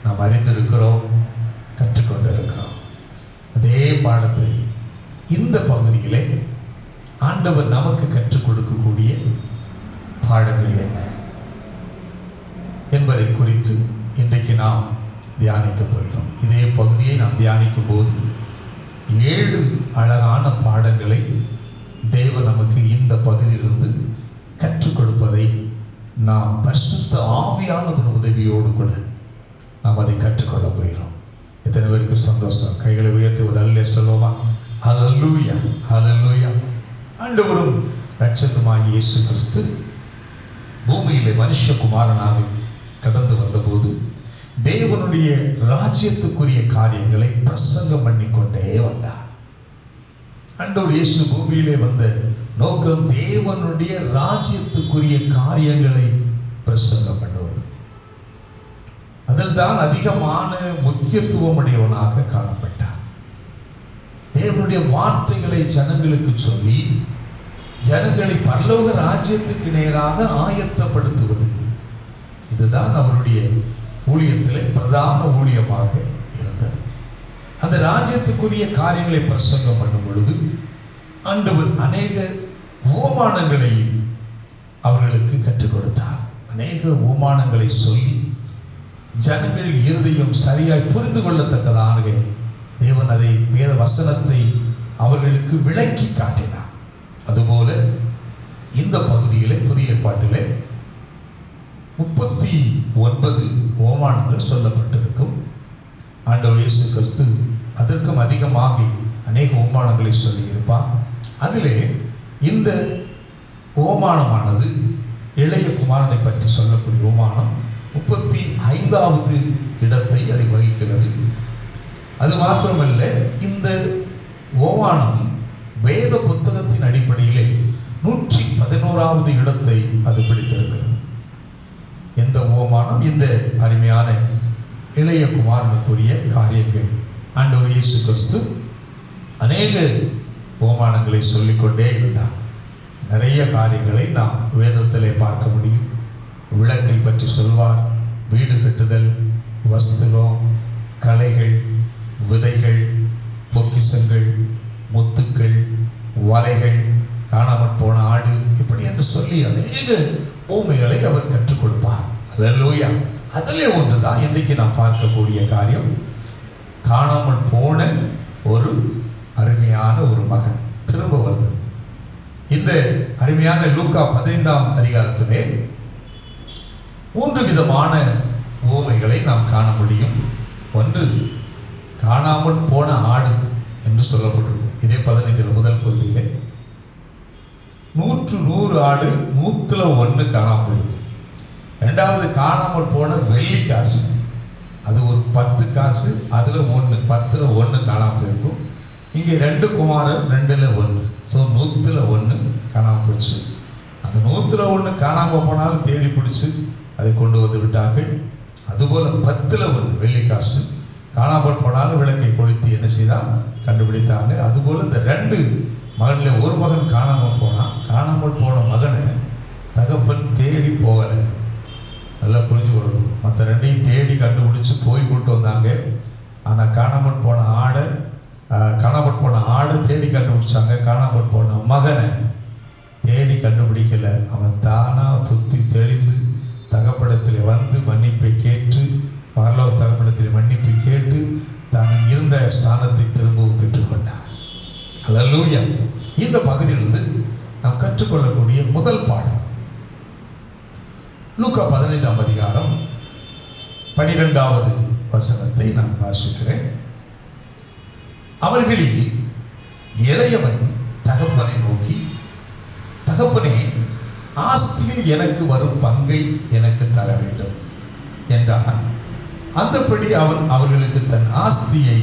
நாம் அறிந்திருக்கிறோம், கற்றுக்கொண்டிருக்கிறோம். அதே பாடத்தை இந்த பகுதியிலே ஆண்டவர் நமக்கு கற்றுக் கொடுக்கக்கூடிய பாடங்கள் என்ன என்பதை குறித்து இன்றைக்கு நாம் தியானிக்க போகிறோம். இதே பகுதியை நாம் தியானிக்கும் போது 7 அழகான பாடங்களை தேவன் நமக்கு இந்த பகுதியிலிருந்து கற்றுக் கொடுப்பதை நாம் பரிசுத்த ஆவியானவர் உதவியோடு கூட நாம் அதை கற்றுக்கொள்ள போகிறோம். எத்தனை பேருக்கு சந்தோஷம்? கைகளை உயர்த்தி ஒரு அல்லே சொல்லுவோமா? ஹல்லேலூயா, ஹல்லேலூயா. ஆண்டவரும் இரட்சகருமாகிய இயேசு கிறிஸ்து பூமியிலே மனுஷகுமாரனாக கடந்து வந்தபோது தேவனுடைய ராஜ்யத்துக்குரிய காரியங்களை பிரசங்கம் பண்ணிக்கொண்டே வந்தார். ஆண்டவர் இயேசு பூமியிலே வந்த நோக்கம் தேவனுடைய ராஜ்யத்துக்குரிய காரியங்களை பிரசங்கம் பண்ணுவது. அதில் தான் அதிகமான முக்கியத்துவம் உடையவனாக காணப்பட்டார். தேவனுடைய வார்த்தைகளை ஜனங்களுக்கு சொல்லி ஜனங்களை பரலோக ராஜ்யத்துக்கு நேராக ஆயத்தப்படுத்துவது, இதுதான் அவருடைய ஊழியத்திலே பிரதான ஊழியமாக இருந்தது. அந்த ராஜ்யத்துக்குரிய காரியங்களை பிரசங்கம் பண்ணும் பொழுது ஆண்டவர் அநேக ஓமானங்களை அவர்களுக்கு கற்றுக் கொடுத்தார். அநேக ஓமானங்களை சொல்லி ஜனங்கள் இருதயம் சரியாய் புரிந்து கொள்ளத்தக்கதாக தேவன் அதை வேத வசனத்தை அவர்களுக்கு விளக்கி காட்டினார். அதுபோல இந்த பகுதியிலே புதிய ஏற்பாட்டிலே 39 ஓமானங்கள் சொல்லப்பட்டிருக்கும். ஆண்டவர் இயேசு கிறிஸ்து அதற்கும் அதிகமாக அநேக ஓமானங்களை சொல்லியிருப்பார். அதிலே இந்த ஓமானமானது இளைய குமாரனை பற்றி சொல்லக்கூடிய ஓமானம் 35வது இடத்தை அதை வகிக்கிறது. அது மாத்திரமல்ல, இந்த ஓமானம் வேத புத்தகத்தின் அடிப்படையிலே 111வது இடத்தை அது பிடித்திருக்கிறது. எந்த ஓமானம்? இந்த அருமையான இளைய குமாரனுக்குரிய காரியங்கள். ஆண்டவர் இயேசு கிறிஸ்து அநேக ஓமானங்களை சொல்லிக்கொண்டே இருந்தார். நிறைய காரியங்களை நாம் வேதத்திலே பார்க்க முடியும். விளக்கை பற்றி சொல்வார், வீடு கட்டுதல், வஸ்திரம், கலைகள், விதைகள், பொக்கிசங்கள், முத்துக்கள், வலைகள், காணாமற் போன ஆடு, இப்படி என்று சொல்லி அநேக ஊமைகளை அவர் கற்றுக் கொடுப்பார். அல்லேலூயா. அதிலே ஒன்றுதான் இன்றைக்கு நாம் பார்க்கக்கூடிய காரியம். காணாமல் போன ஒரு அருமையான ஒரு மகன் திரும்ப வருது. இந்த அருமையான லூக்கா 15ஆம் அதிகாரத்திலே 3 விதமான ஊமைகளை நாம் காண முடியும். ஒன்று, காணாமல் போன ஆடு என்று சொல்லப்பட்டிருக்கும். இதே 15 முதல் பகுதியிலே 100 ஆடு 101 காணாமல் போயிருக்கும். ரெண்டாவது, காணாமல் போன வெள்ளி காசு, அது ஒரு 10 காசு, அதில் 1, 10ல் 1 காணாமல் போயிருக்கும். இங்கே 2 குமாரர் 2ல் 1, ஸோ 100ல் 1 காணாமல் போச்சு. அந்த 100ல் 1 காணாமல் போனாலும் தேடி பிடிச்சி அதை கொண்டு வந்து விட்டார்கள். அதுபோல் 10ல் 1 வெள்ளி காசு காணாமல் போனாலும் விளக்கை கொளுத்தி என்ன செய்தால் கண்டுபிடித்தாங்க. அதுபோல் இந்த 2 மகனில் ஒரு மகன் காணாமல் போனான். காணாமல் போன மகனை தகப்பன் தேடி போகலை. நல்லா புரிஞ்சு கொள்ளணும். மற்ற 2ஐயும் தேடி கண்டுபிடிச்சி போய் கூப்பிட்டு வந்தாங்க. ஆனால் காணாமல் போன ஆடை தேடி கண்டுபிடிச்சாங்க. காணாமல் போன மகனை தேடி கண்டுபிடிக்கலை. அவன் தானாக புத்தி தெளிந்து தகப்படத்தில் வந்து மன்னிப்பை கேட்டு, பரலோக தகப்படத்தில் மன்னிப்பை கேட்டு தான் இருந்த ஸ்தானத்தை திரும்பவும் பெற்றுக்கொண்டார். அல்லேலூயா. இந்த பகுதியிலிருந்து நாம் கற்றுக்கொள்ளக்கூடிய முதல் பாடம் லூக்கா 15ஆம் அதிகாரம் 12வது வசனத்தை நான் வாசிக்கிறேன். அவர்களில் இளையவன் தகப்பனை நோக்கி, தகப்பனே, ஆஸ்தியில் எனக்கு வரும் பங்கை எனக்கு தர வேண்டும் என்றான். அந்தபடி அவன் அவர்களுக்கு தன் ஆஸ்தியை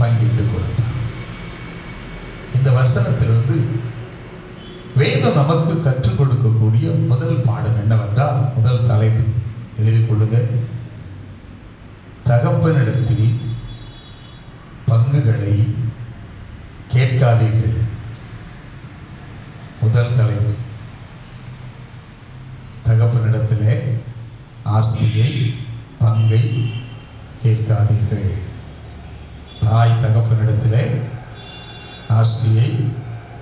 பங்கிட்டு கொடுத்தான். இந்த வசனத்திலிருந்து வேதம் நமக்கு கற்றுக் கொடுக்கக்கூடிய முதல் பாடம் என்னவென்றால், முதல் தலைப்பு எழுதிக் கொள்ளுங்க, தகப்பனிடத்தில் பங்குகளை கேட்காதீர்கள். முதல் தலைப்பு, தகப்பனிடத்திலே ஆஸ்தியை பங்கை கேட்காதீர்கள். தாய் தகப்பனிடத்திலே ஆஸ்தியை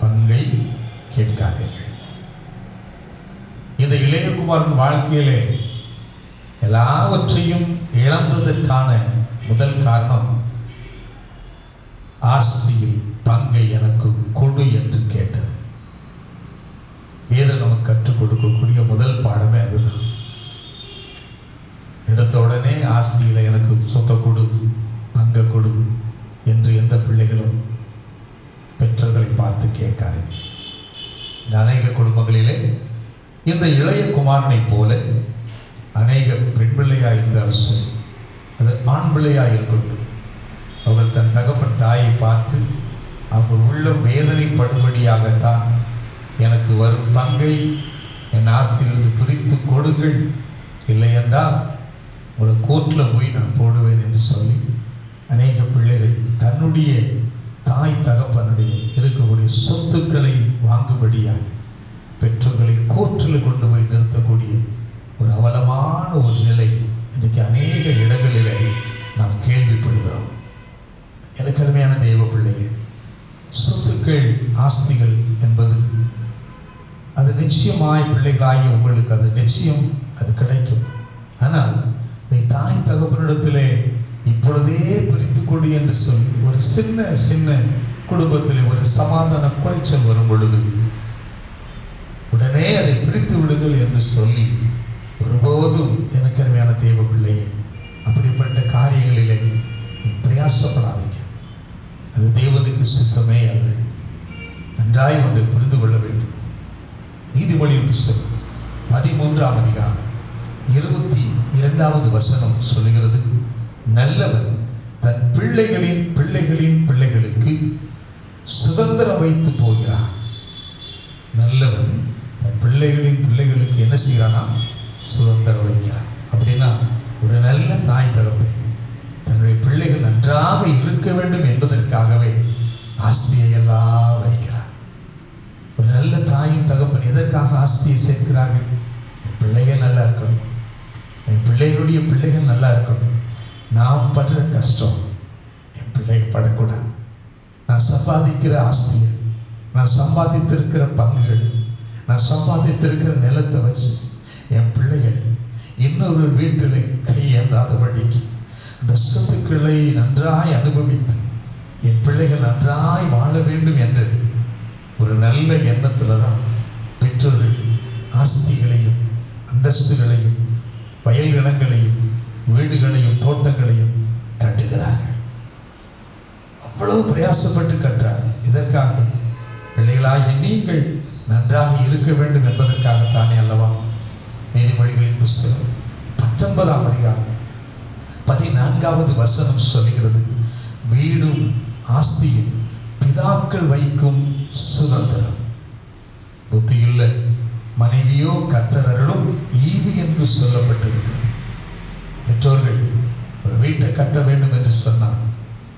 பங்கை கேட்காதீர்கள். இந்த இளையகுமாரன் வாழ்க்கையிலே எல்லாவற்றையும் இழந்ததற்கான முதல் காரணம், ஆஸ்தியில் பங்கை எனக்கு கொடு என்று கேட்டது. வேதம் நமக்கு கற்றுக் கொடுக்கக்கூடிய முதல் பாடமே அதுதான். எடுத்த உடனே ஆஸ்தியில் எனக்கு சொத்தை கொடு, பங்கை கொடு என்று எந்த பிள்ளைகளும் பெற்றோர்களை பார்த்து கேட்காதீங்க. அநேக குடும்பங்களிலே இந்த இளைய குமாரனை போல அநேக பெண் பிள்ளையாக இருந்தாலும் சரி, அது ஆண் பிள்ளையாக இருக்கட்டும், அவர்கள் தன் தகப்பன் தாயை பார்த்து அவர்கள் உள்ளம் வேதனைப்படும்படியாகத்தான் எனக்கு வரும் பங்கை என் ஆஸ்தியிலிருந்து பிரித்து கொடுங்கள், இல்லை என்றால் ஒரு கோர்ட்டில் போய் நான் போடுவேன் என்று சொல்லி அநேக பிள்ளைகள் தன்னுடைய தாய் தகப்பனுடைய இருக்கக்கூடிய சொத்துக்களை வாங்கும்படியாக பெற்றோர்களை கோர்ட்டில் கொண்டு போய் நிறுத்தக்கூடிய ஒரு அவலமான ஒரு நிலை இன்றைக்கு அநேக இடங்களிலே நாம் கேள்விப்படுகிறோம். எனக்கு அருமையான தெய்வ பிள்ளையே, சொத்துக்கள் ஆஸ்திகள் என்பது அது நிச்சயமாய் பிள்ளைகளாகி உங்களுக்கு அது நிச்சயம் அது கிடைக்கும். ஆனால் இந்த தாய் தகப்பனிடத்திலே இப்பொழுதே பிரித்து கொடு என்று சொல்லி ஒரு சின்ன குடும்பத்திலே ஒரு சமாதான குலைச்சல் வரும் பொழுது உடனே அதை பிரித்து விடுங்கள் என்று சொல்லி ஒருபோதும் எனக்கு அருமையான தெய்வ பிள்ளையே, அப்படிப்பட்ட காரியங்களிலே நீ பிரயாசப்படாதீங்க. அது தேவனுக்கு சித்தமே அல்ல. நன்றாய் ஒன்றை புரிந்து கொள்ள வேண்டும். நீதிமொழியின் புத்தகம் 13ஆம் அதிகாரம் 22வது வசனம் சொல்லுகிறது, நல்லவன் தன் பிள்ளைகளின் பிள்ளைகளின் பிள்ளைகளுக்கு சுதந்திரம் வைத்து போகிறான். நல்லவன் தன் பிள்ளைகளின் பிள்ளைகளுக்கு என்ன செய்கிறானா? சுதந்திரம் வைக்கிறான். அப்படின்னா ஒரு நல்ல தாய் தகப்பை தன்னுடைய பிள்ளைகள் நன்றாக இருக்க வேண்டும் என்பதற்காகவே ஆஸ்தியை எல்லாம் வைக்கிறார். ஒரு நல்ல தாயின் தகப்பன் எதற்காக ஆஸ்தியை சேர்க்கிறார்கள்? என் பிள்ளைகள் நல்லா இருக்கணும், என் பிள்ளைகளுடைய பிள்ளைகள் நல்லா இருக்கணும், நான் படுற கஷ்டம் என் பிள்ளைகள் படக்கூடாது. நான் சம்பாதிக்கிற ஆஸ்தியை, நான் சம்பாதித்திருக்கிற பங்குகள், நான் சம்பாதித்திருக்கிற நிலத்தை வச்சு என் பிள்ளைகள் இன்னொரு வீட்டில் கையேந்தாதபடிக்கு அந்த சொத்துக்களை நன்றாய் அனுபவித்து என் பிள்ளைகள் நன்றாய் வாழ வேண்டும் என்று ஒரு நல்ல எண்ணத்தில் தான் பெற்றோர்கள் ஆஸ்திகளையும் அந்தஸ்துகளையும் வயல் நிலங்களையும் வீடுகளையும் தோட்டங்களையும் கட்டுகிறார்கள். அவ்வளவு பிரயாசப்பட்டு கட்டுறார். இதற்காக பிள்ளைகளாகி நீங்கள் நன்றாக இருக்க வேண்டும் என்பதற்காகத்தானே அல்லவா? நீதிமொழிகளின் புத்தகம் 19ஆம் அதிகாரம் 14வது வசனம் சொல்கிறது, வீடும் ஆஸ்தியும் பிதாக்கள் வைக்கும் சுதந்திரம். புத்தியுள்ள மனைவியோ கர்த்தரருளும் ஈவி என்று சொல்லப்பட்டிருக்கிறது. பெற்றோர்கள் ஒரு வீட்டை கட்ட வேண்டும் என்று சொன்னார்,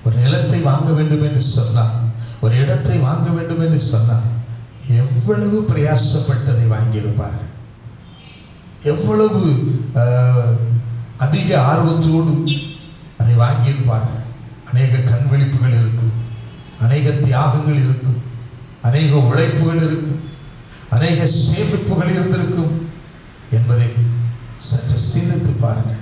ஒரு நிலத்தை வாங்க வேண்டும் என்று சொன்னார், ஒரு இடத்தை வாங்க வேண்டும் என்று சொன்னார், எவ்வளவு பிரயாசப்பட்டதை வாங்கியிருப்பார்கள், எவ்வளவு அதிக ஆர்வத்தோடு அதை வாங்கியிருப்பார்கள். அநேக கண் விழிப்புகள் இருக்கும், அநேக தியாகங்கள் இருக்கும், அநேக உழைப்புகள் இருக்கும், அநேக சேமிப்புகள் இருந்திருக்கும் என்பதை சற்று சிந்தித்து பாருங்கள்.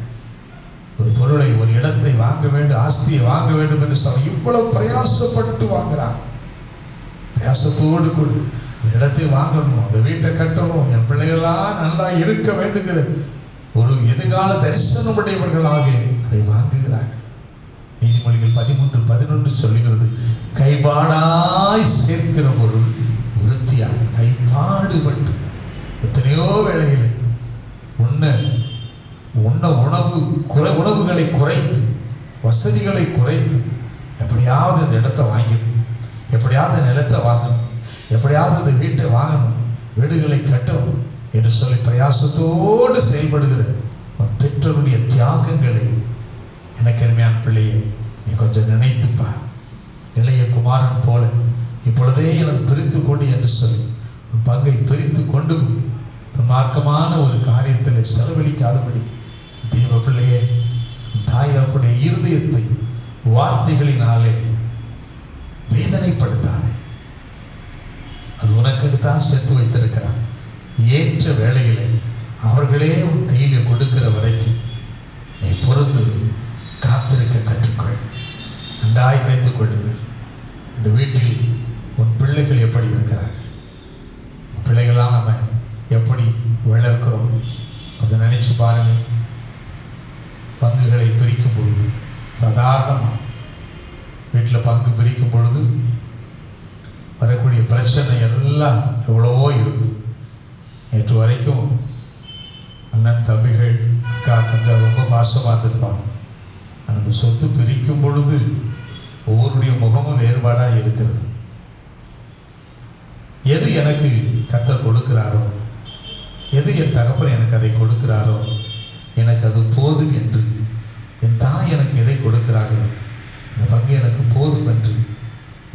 ஒரு பொருளை, ஒரு இடத்தை வாங்க வேண்டும், ஆஸ்தியை வாங்க வேண்டும் என்று சொல்ல இவ்வளவு பிரயாசப்பட்டு வாங்குறாங்க. பிரயாசத்தோடு கூட இந்த இடத்தை வாங்கணும், அந்த வீட்டை கட்டணும், என் பிள்ளைகளாம் நல்லா இருக்க வேண்டுங்கிற ஒரு எதிர்கால தரிசனமுடையவர்களாக அதை வாங்குகிறார்கள். நீதிமொழிகள் 13:11 சொல்லுகிறது, கைபாடாய் சேர்க்கிற பொருள் விருத்தியாக. கைப்பாடுபட்டு எத்தனையோ வேளையில் உணவுகளை குறைத்து, வசதிகளை குறைத்து, எப்படியாவது இந்த இடத்தை வாங்கிடணும், எப்படியாவது நிலத்தை வாங்கணும், எப்படியாவது இந்த வீட்டை வாங்கணும், வீடுகளை கட்டணும் என்று சொல்லி பிரயாசத்தோடு செயல்படுகிற பெற்றோருடைய தியாகங்களை எனக்கு அருமையான பிள்ளையை நீ கொஞ்சம் நினைத்துப்பா. இளைய குமாரன் போல இப்பொழுதே எனக்கு பிரித்து கொண்டு என்று சொல்லி உன் பங்கை பிரித்து கொண்டு மார்க்கமான ஒரு காரியத்தில் செலவழிக்காதபடி தேவ பிள்ளையே, தாய் தகப்பனுடைய இருதயத்தை வார்த்தைகளினாலே வேதனைப்படுத்தானே. அது உனக்குத்தான் சேர்த்து வைத்திருக்கிறான். ஏற்ற வேளையிலே அவர்களே உன் கையில் கொடுக்கிற வரைக்கும் நீ பொறுத்து காத்திருக்க கற்றுக்கொள். நன்றாய் வைத்துக் கொள்ளுங்கள். இந்த வீட்டில் உன் பிள்ளைகள் எப்படி இருக்கிறார்கள், பிள்ளைகளாக நம்ம எப்படி வளர்க்கிறோம் அதை நினைச்சு பாருங்க. பங்குகளை பிரிக்கும் பொழுது சாதாரணமாக வீட்டில் பங்கு பிரிக்கும் பொழுது வரக்கூடிய பிரச்சனை எல்லாம் எவ்வளவோ இருக்கும். நேற்று வரைக்கும் அண்ணன் தம்பிகள் அக்கா தங்கை ரொம்ப பாசமாக இருந்திருப்பாங்க. ஆனால் அந்த சொத்து பிரிக்கும் பொழுது ஒவ்வொருடைய முகமும் வேறுபாடாக இருக்கிறது. எது எனக்கு கர்த்தர் கொடுக்கிறாரோ, எது என் தகப்பன் எனக்கு அதை கொடுக்கிறாரோ, எனக்கு அது போதும் என்று, என் தாய் எனக்கு எதை கொடுக்கிறார்களோ இந்த பங்கு எனக்கு போதும் என்று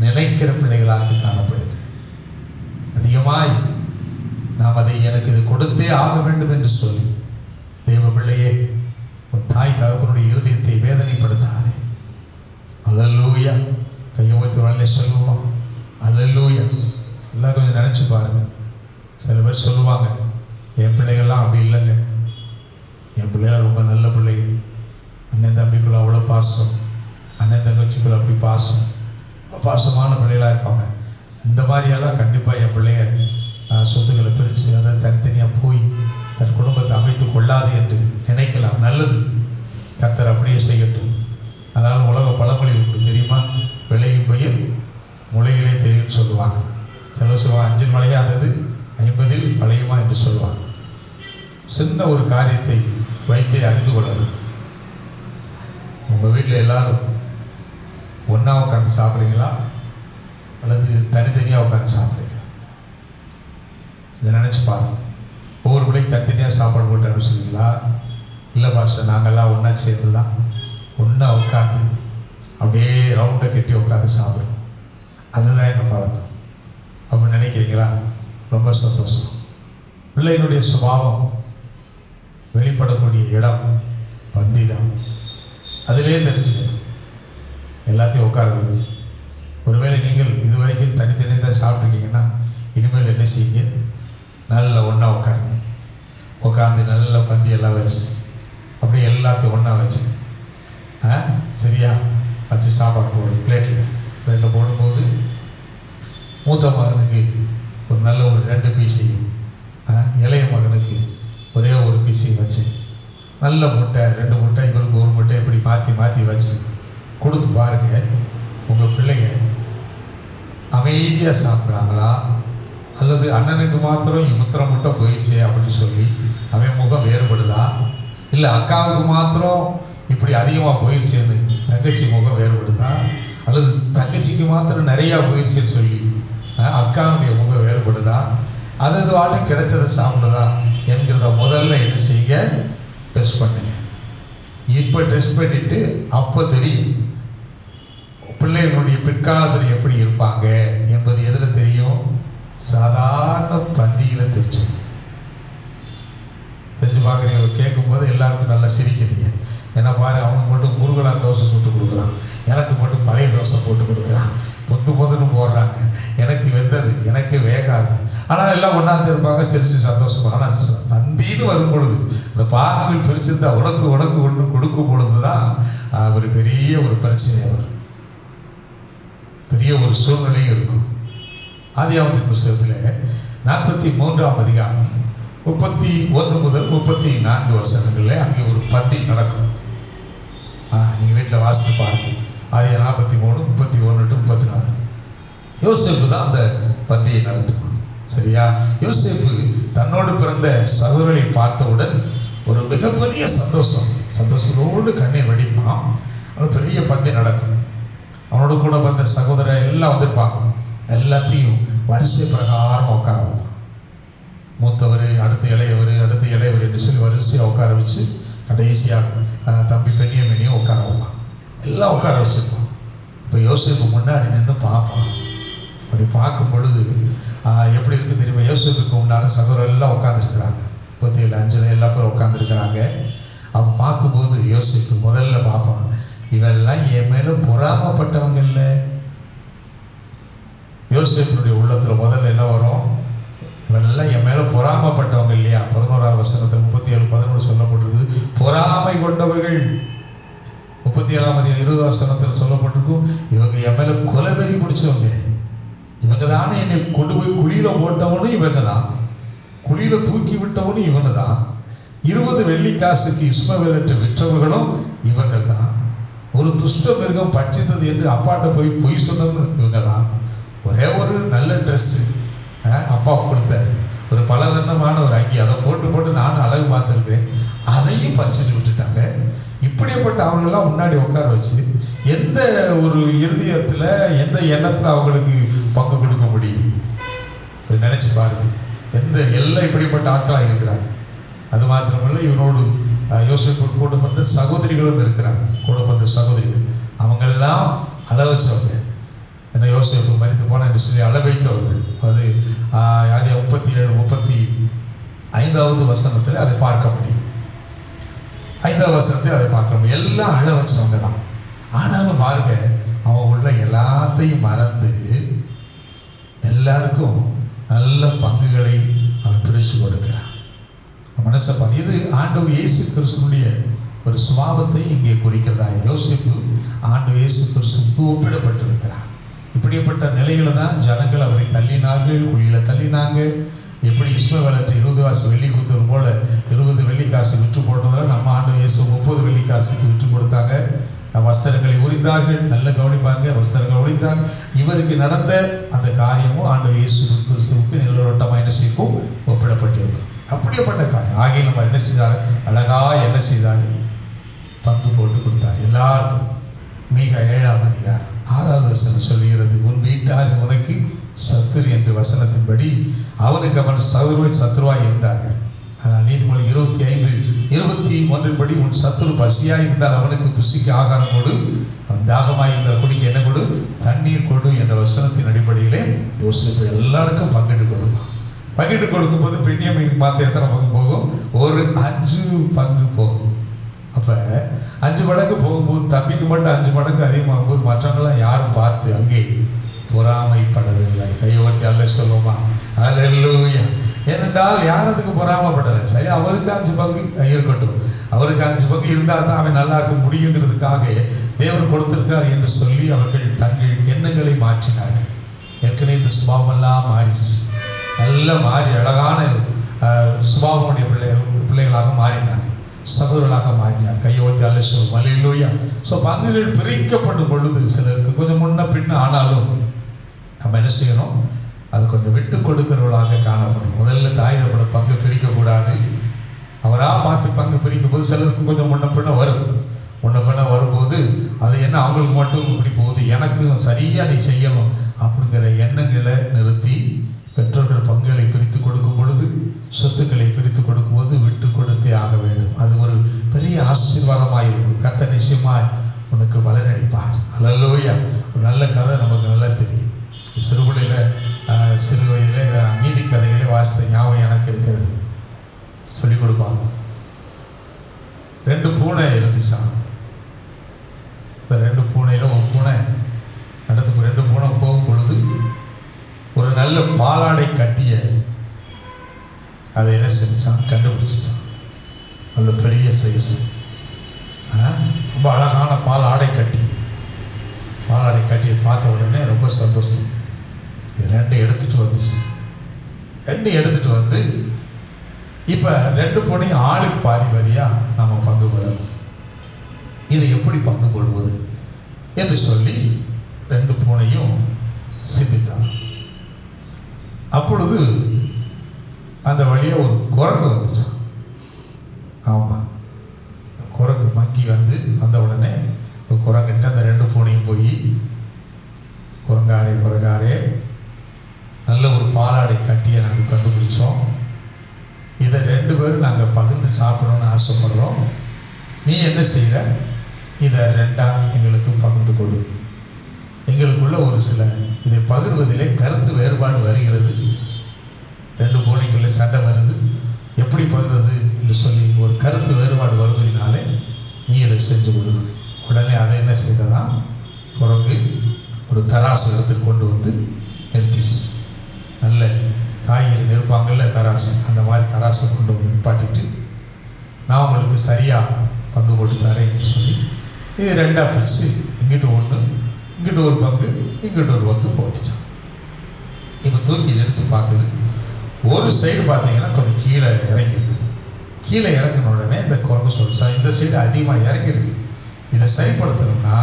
நினைக்கிற பிள்ளைகளாக காணப்படுது. அதிகமாய் நாம் அதை எனக்கு இது கொடுத்தே ஆக வேண்டும் என்று சொல்லி தேவ பிள்ளையே, உன் தாய் தகப்பனுடைய இருதயத்தை வேதனைப்படுத்தாதே. அல்லேலூயா. கையை வைத்து வரலே சொல்லுவோம். அல்லேலூயா. எல்லாம் கொஞ்சம் நினச்சி பாருங்க. சில பேர் சொல்லுவாங்க, என் பிள்ளைகள்லாம் அப்படி இல்லைங்க, என் பிள்ளைகள் ரொம்ப நல்ல பிள்ளைங்க, அண்ணன் தம்பிக்குள்ள அவ்வளோ பாசம், அண்ணன் தங்கச்சிக்குள்ள அப்படி பாசம், பாசமான பிள்ளைகளாக இருப்பாங்க. இந்த மாதிரியெல்லாம் கண்டிப்பாக என் பிள்ளைங்க சொத்துக்களை பிரித்து அதை தனித்தனியாக போய் தன் குடும்பத்தை அமைத்து கொள்ளாது என்று நினைக்கலாம். நல்லது, கர்த்தர் அப்படியே செய்யட்டும். அதனால் உலக பழமொழி உண்டு தெரியுமா, விளையும் பயிர் முளைகளே தெரியும்னு சொல்லுவாங்க. சில சொல்லுவாங்க 5 மழையாதது 50 வளையுமா என்று சொல்லுவாங்க. சின்ன ஒரு காரியத்தை வைத்தே அறிந்து கொள்ளணும். உங்கள் வீட்டில் எல்லாரும் ஒன்றா உட்காந்து சாப்பிட்றீங்களா அல்லது தனித்தனியாக உட்காந்து சாப்பிட்றீங்களா? இதை நினச்சி பாருங்க. ஒவ்வொரு பிள்ளைக்கு தனித்தனியாக சாப்பாடு போட்டு அனுப்பிச்சுங்களா? இல்லை பாஸ்டர், நாங்கள்லாம் ஒன்றா சேர்ந்து தான் ஒன்றா உட்காந்து அப்படியே ரவுண்டை கட்டி உட்காந்து சாப்பிடுவோம். அதுதான் எங்கள் பழக்கம். அப்படி நினைக்கிறீங்களா? ரொம்ப சந்தோஷம். பிள்ளைகளுடைய சுபாவம் வெளிப்படக்கூடிய இடம் பந்தி தான். அதிலே தெரிஞ்சுக்க எல்லாத்தையும் உட்கார வைங்க. ஒருவேளை நீங்கள் இதுவரைக்கும் தனித்தனி தான் சாப்பிட்ருக்கீங்கன்னா இனிமேல் என்ன செய்யுங்க, நல்ல ஒன்றா உட்காந்து நல்ல பந்தி எல்லாம் வச்சு அப்படியே எல்லாத்தையும் ஒன்றா வச்சு சரியா வச்சு சாப்பாடு போடும். பிளேட்டில் போடும்போது மூத்த மகனுக்கு ஒரு நல்ல ஒரு 2 பீஸையும் இளைய மகனுக்கு ஒரே ஒரு பீஸையும் வச்சு நல்ல முட்டை 2 முட்டை இவருக்கு 1 முட்டை இப்படி மாற்றி வச்சு கொடுத்து பாருங்கள். உங்கள் பிள்ளைங்க அமைதியாக சாப்பிட்றாங்களா அல்லது அண்ணனுக்கு மாத்திரம் இத்தனை முட்டை போயிடுச்சே அப்படின்னு சொல்லி அவன் முகம் வேறுபடுதா, இல்லை அக்காவுக்கு மாத்திரம் இப்படி அதிகமாக போயிடுச்சேன்னு தங்கச்சி முகம் வேறுபடுதா, அல்லது தங்கச்சிக்கு மாத்திரம் நிறையா போயிடுச்சுன்னு சொல்லி அக்காவுடைய முகம் வேறுபடுதா, அது வாட்டு கிடைச்சதை சாப்பிடுதா என்கிறத முதல்ல என்ன செய்யுங்க, டெஸ்ட் பண்ணுங்க. இப்போ டெஸ்ட் பண்ணிவிட்டு அப்போ தெரியும் பிள்ளைகளுடைய பிற்காலத்தில் எப்படி இருப்பாங்க என்பது. எதில் தெரியும்? சாதாரண பந்தியில் தெரிஞ்சு பார்க்குறீங்க. கேட்கும்போது எல்லாருக்கும் நல்லா சிரிக்கிறீங்க. ஏன்னா பாரு, அவனுக்கு மட்டும் முருகலா தோசை சுட்டு கொடுக்குறான், எனக்கு மட்டும் பழைய தோசை போட்டு கொடுக்குறான், பொதுன்னு போடுறாங்க, எனக்கு வெந்தது எனக்கு வேகாது. ஆனால் எல்லாம் ஒன்றாந்து இருப்பாங்க, சிரித்து சந்தோஷமாக. ஆனால் பந்தின்னு வரும் பொழுது இந்த பாகங்கள் பிரிச்சுருந்தா உனக்கு ஒன்று கொடுக்கும் பொழுது தான் ஒரு பெரிய ஒரு பிரச்சனை வரும், பெரிய ஒரு சூழ்நிலையும் இருக்கும். ஆதியாகமத்தின் புத்தகத்தில் 43ஆம் அதிகாரம் 31 முதல் 34 வசனங்களில் அங்கே ஒரு பந்தி நடக்கும். நீங்கள் வீட்டில் வாசித்து பாருங்க. அது 43, 31 to 34. யோசேப்பு தான் அந்த பந்தியை நடத்துவான். சரியா? யோசேப்பு தன்னோடு பிறந்த சகோதரனை பார்த்தவுடன் ஒரு மிகப்பெரிய சந்தோஷத்தோடு கண்ணீர் வடிப்பான். அவன் பெரிய பந்தி நடக்கும். அவனோட கூட வந்த சகோதரர் எல்லாம் வந்திருப்பாங்க. எல்லாத்தையும் வரிசை பிரகாரம் உட்கார வைப்பான். மூத்தவர், அடுத்து இளையவர் என்று சொல்லி வரிசையாக உட்கார வச்சு கடைசியாக தம்பி பெண்ணியமையும் உட்கார வைப்பான். எல்லாம் உட்கார வச்சுருப்பான். இப்போ யோசேப்பு முன்னாடி நின்று பார்ப்பான். அப்படி பார்க்கும் பொழுது எப்படி இருக்குது தெரியுமா? யோசேப்புக்கு முன்னாடி சகோதரர் எல்லாம் உட்காந்துருக்குறாங்க. 37, 5 எல்லா பேரும் உட்காந்துருக்குறாங்க. அவன் பார்க்கும்போது யோசேப்பு முதல்ல பார்ப்பான், இவெல்லாம் என் மேலே பொறாமப்பட்டவங்க இல்லை. யோசேப்பினுடைய உள்ளத்தில் முதல்ல என்ன வரும்? இவெல்லாம் என் மேலே பொறாமப்பட்டவங்க இல்லையா? 11ஆவது வசனத்தில் 37, 11 சொல்லப்பட்டிருக்கு. பொறாமை கொண்டவர்கள். 37ஆம் அதிகாரம் 20 வசனத்தில் சொல்லப்பட்டிருக்கும், இவங்க என் மேலே கொலைவெறி பிடிச்சவங்க. இவங்க தானே என்னை கொண்டு போய் குழியில் போட்டவனும் இவங்க தான், குழியில் தூக்கி விட்டவனும் இவனு தான், 20 வெள்ளிக்காசுக்கு இஸ்மவேலற்று விற்றவர்களும் இவர்கள் தான், ஒரு துஷ்ட மிருகம் பட்சித்தது என்று அப்பாட்ட போய் பொய் சொன்னவங்க இவங்க தான், ஒரே ஒரு நல்ல ட்ரெஸ்ஸு அப்பா கொடுத்தாரு, ஒரு பலவர்ணமான ஒரு அங்கி, அதை போட்டு நானும் அழகு பார்த்துருக்கேன், அதையும் பறிச்சுட்டு விட்டுட்டாங்க. இப்படிப்பட்ட அவங்களெல்லாம் முன்னாடி உட்கார வச்சு எந்த ஒரு இருதயத்தில் எந்த எண்ணத்தில் அவங்களுக்கு பங்கு கொடுக்க முடியும்? நினச்சி பாருங்க. எல்லாம் இப்படிப்பட்ட ஆட்களாக இருக்கிறாங்க. அது மாத்திரமல்ல, இவனோடு யோசேப்பு கூட பிறந்த சகோதரிகளும் இருக்கிறாங்க. கூட பிறந்த சகோதரிகள் அவங்கெல்லாம் அள வச்சவங்க. என்ன யோசேப்பு மரித்து போன என்று சொல்லி அள வைத்தவர்கள். அது 37, 35வது வசனத்தில் அதை பார்க்க முடியும். 5வது வசனத்தில் அதை பார்க்க முடியும். எல்லாம் அழ வச்சவங்க தான். ஆனாலும் பாருங்க, அவன் உள்ள எல்லாத்தையும் மறந்து எல்லாருக்கும் நல்ல பங்குகளை அவன் பிரித்து கொடுக்கிறான். மனசை பார்த்து இது ஆண்டவர் இயேசு கிறிஸ்துவுடைய ஒரு சுபாவத்தை இங்கே குறிக்கிறதா. யோசேப்பு ஆண்டவர் இயேசு கிறிஸ்துவுக்கு ஒப்பிடப்பட்டிருக்கிறான். இப்படிப்பட்ட நிலைகளை தான் ஜனங்கள் அவரை தள்ளினார்கள், குழியில் தள்ளினாங்க. எப்படி இஸ்மவேலற்ற 20 காசு வெள்ளி கொடுத்தது போல 20 வெள்ளிக்காசு விற்று போட்டதில் நம்ம ஆண்டவர் இயேசு 30 வெள்ளிக்காசுக்கு விற்று கொடுத்தாங்க. வஸ்திரங்களை உரிந்தார்கள். நல்ல கவனிப்பாங்க, வஸ்திரங்களை உரிந்தாங்க. இவருக்கு நடந்த அந்த காரியமும் ஆண்டவர் இயேசு கிறிஸ்துவுக்கு நிழலோட்டமாக என்ன செய்யும் ஒப்பிடப்பட்டிருக்கும். அப்படியேப்பட்ட காரியம் ஆகிய நம்ம என்ன செய்தார்? அழகாக என்ன செய்தார்? பங்கு போட்டு கொடுத்தார் எல்லாருக்கும். மிக 7ஆம் அதிகாரம் 6வது வசனம் சொல்லுகிறது, உன் வீட்டார் உனக்கு சத்துரு என்று வசனத்தின்படி அவனுக்கு அவன் சத்துருவாய் இருந்தார்கள். ஆனால் நீதிமொழி 25:21 படி உன் சத்துரு பசியாக இருந்தால் அவனுக்கு புசிக்கு ஆகாரம் கொடு, அவன் தாகமாக இருந்தால் குடிக்க என்ன கொடு? தண்ணீர் கொடு என்ற வசனத்தின் அடிப்படையிலே யோசேப்பு எல்லாருக்கும் பங்கிட்டு கொடுப்பான். பங்கிட்டு கொடுக்கும்போது பெண்ணியமைக்கு பார்த்து எத்தனை பங்கு போகும்? ஒரு 5 பங்கு போகும். அப்போ 5 மடங்கு போகும்போது தம்பிக்கு மட்டும் 5 மடங்கு அதிகமாகும்போது மற்றவங்களாம் யாரும் பார்த்து அங்கே பொறாமைப்படவில்லை. கையோட்டி அல்ல சொல்லுமா? அல்லேலூயா. ஏனென்றால் யார் அதுக்கு பொறாமப்படலை. சரி, அவருக்கு 5 பங்கு இருக்கட்டும், அவருக்கு 5 பங்கு இருந்தால் தான் அவன் நல்லா இருக்க முடியுங்கிறதுக்காக தேவன் கொடுத்திருக்கார் என்று சொல்லி அவர்கள் தங்கள் எண்ணங்களை மாற்றினார்கள். ஏற்கனவே இந்த சுபாவமெல்லாம் மாறிடுச்சு. நல்லா மாறி அழகான சுபாவனுடைய பிள்ளைகளாக மாறினாங்க, சகோதரர்களாக மாறினார். கையோட்டி அல்ல சொல்லும் அல்லேலூயா. ஸோ பங்குகள் பிரிக்கப்படும் பொழுது சிலருக்கு கொஞ்சம் முன்ன பின்ன ஆனாலும் நம்ம என்ன செய்யணும்? அது கொஞ்சம் விட்டு கொடுக்கிறவர்களாக காணப்படும். முதல்ல தாயுதப்பட பங்கு பிரிக்கக்கூடாது. அவராக பார்த்து பங்கு பிரிக்கும் போது சிலருக்கு கொஞ்சம் முன்ன பின்ன வரும். முன்ன பின்ன வரும்போது அது என்ன அவங்களுக்கு மட்டும் இப்படி போகுது, எனக்கும் சரியாக நீ செய்யணும் அப்படிங்கிற எண்ணங்களை நிறுத்தி பெற்றோர்கள் பங்குகளை பிரித்து கொடுக்கும் பொழுது, சொத்துக்களை பிரித்து கொடுக்கும்போது விட்டு கொடுத்தே ஆக வேண்டும். அது ஒரு பெரிய ஆசீர்வாதமாக இருக்கும். கர்த்தர் நிச்சயமாய் உனக்கு பலனளிப்பார். அல்லேலூயா. ஒரு நல்ல கதை நமக்கு நல்லா தெரியும். சிறு வயதில் நீதி கதைகளை வாசித்த ஞாபகம் எனக்கு இருக்கிறது. சொல்லிக் கொடுப்பாங்க. 2 பூனை இருந்துச்சான். இந்த 2 பூனையில் ஒரு பூனை நடந்து 2 பூனை போகும் பொழுது ஒரு நல்ல பாலாடை கட்டிய அதை என்ன செஞ்சான்? கண்டுபிடிச்சான். நல்ல பெரிய சைஸ், ரொம்ப அழகான பாலாடை கட்டியை பார்த்த உடனே ரொம்ப சந்தோஷம். இது 2 எடுத்துகிட்டு வந்துச்சு. 2 எடுத்துகிட்டு வந்து இப்போ 2 பூனையும் ஆளுக்கு பாதி பாதியாக நம்ம பங்கு போடணும். இதை எப்படி பங்கு போடுவது என்று சொல்லி 2 பூனையும் சிந்தித்தாங்க. அப்பொழுது அந்த வழியாக ஒரு குரங்கு வந்துச்சான். ஆமாம், இந்த குரங்கு மக்கி வந்த உடனே இந்த குரங்கிட்ட அந்த 2 பூனையும் போய், குரங்காரே நல்ல ஒரு பாலாடை கட்டியை நாங்கள் கண்டுபிடிச்சோம். இதை 2 பேரும் நாங்கள் பகிர்ந்து சாப்பிடணும்னு ஆசைப்படுறோம். நீ என்ன செய்கிற? இதை 2ஆ எங்களுக்கு பகிர்ந்து கொடு. எங்களுக்குள்ள ஒரு சில இதை பகிர்வதிலே கருத்து வேறுபாடு வருகிறது. 2 பூனைக்குள்ளே சண்டை வருது. எப்படி பகிர்வது என்று சொல்லி ஒரு கருத்து வேறுபாடு வருவதனாலே நீ இதை செஞ்சு கொடுக்கணும். உடனே அதை என்ன செய்ததா, குரங்கு ஒரு தராசு எடுத்து கொண்டு வந்து நிறுத்திடுச்சு. நல்ல காய்கறி நிற்பாங்கள்ல தராசு, அந்த மாதிரி தராசை கொண்டு வந்து நிப்பாட்டிட்டு, நான் உங்களுக்கு சரியாக பங்கு போட்டு தரேன் என்று சொல்லி இது 2ஆ பிரித்து இங்கிட்ட 1, இங்கிட்ட ஒரு பங்கு, இங்கிட்ட ஒரு பங்கு போட்டுச்சான். இப்போ தூக்கி நிறுத்தி பார்க்குது. ஒரு சைடு பார்த்தீங்கன்னா கொஞ்சம் கீழே இறங்கியிருக்குது. கீழே இறங்கின உடனே இந்த குரங்கு சொல்லிச்சா, இந்த சைடு அதிகமாக இறங்கியிருக்கு, இதை சரிப்படுத்தணும்னா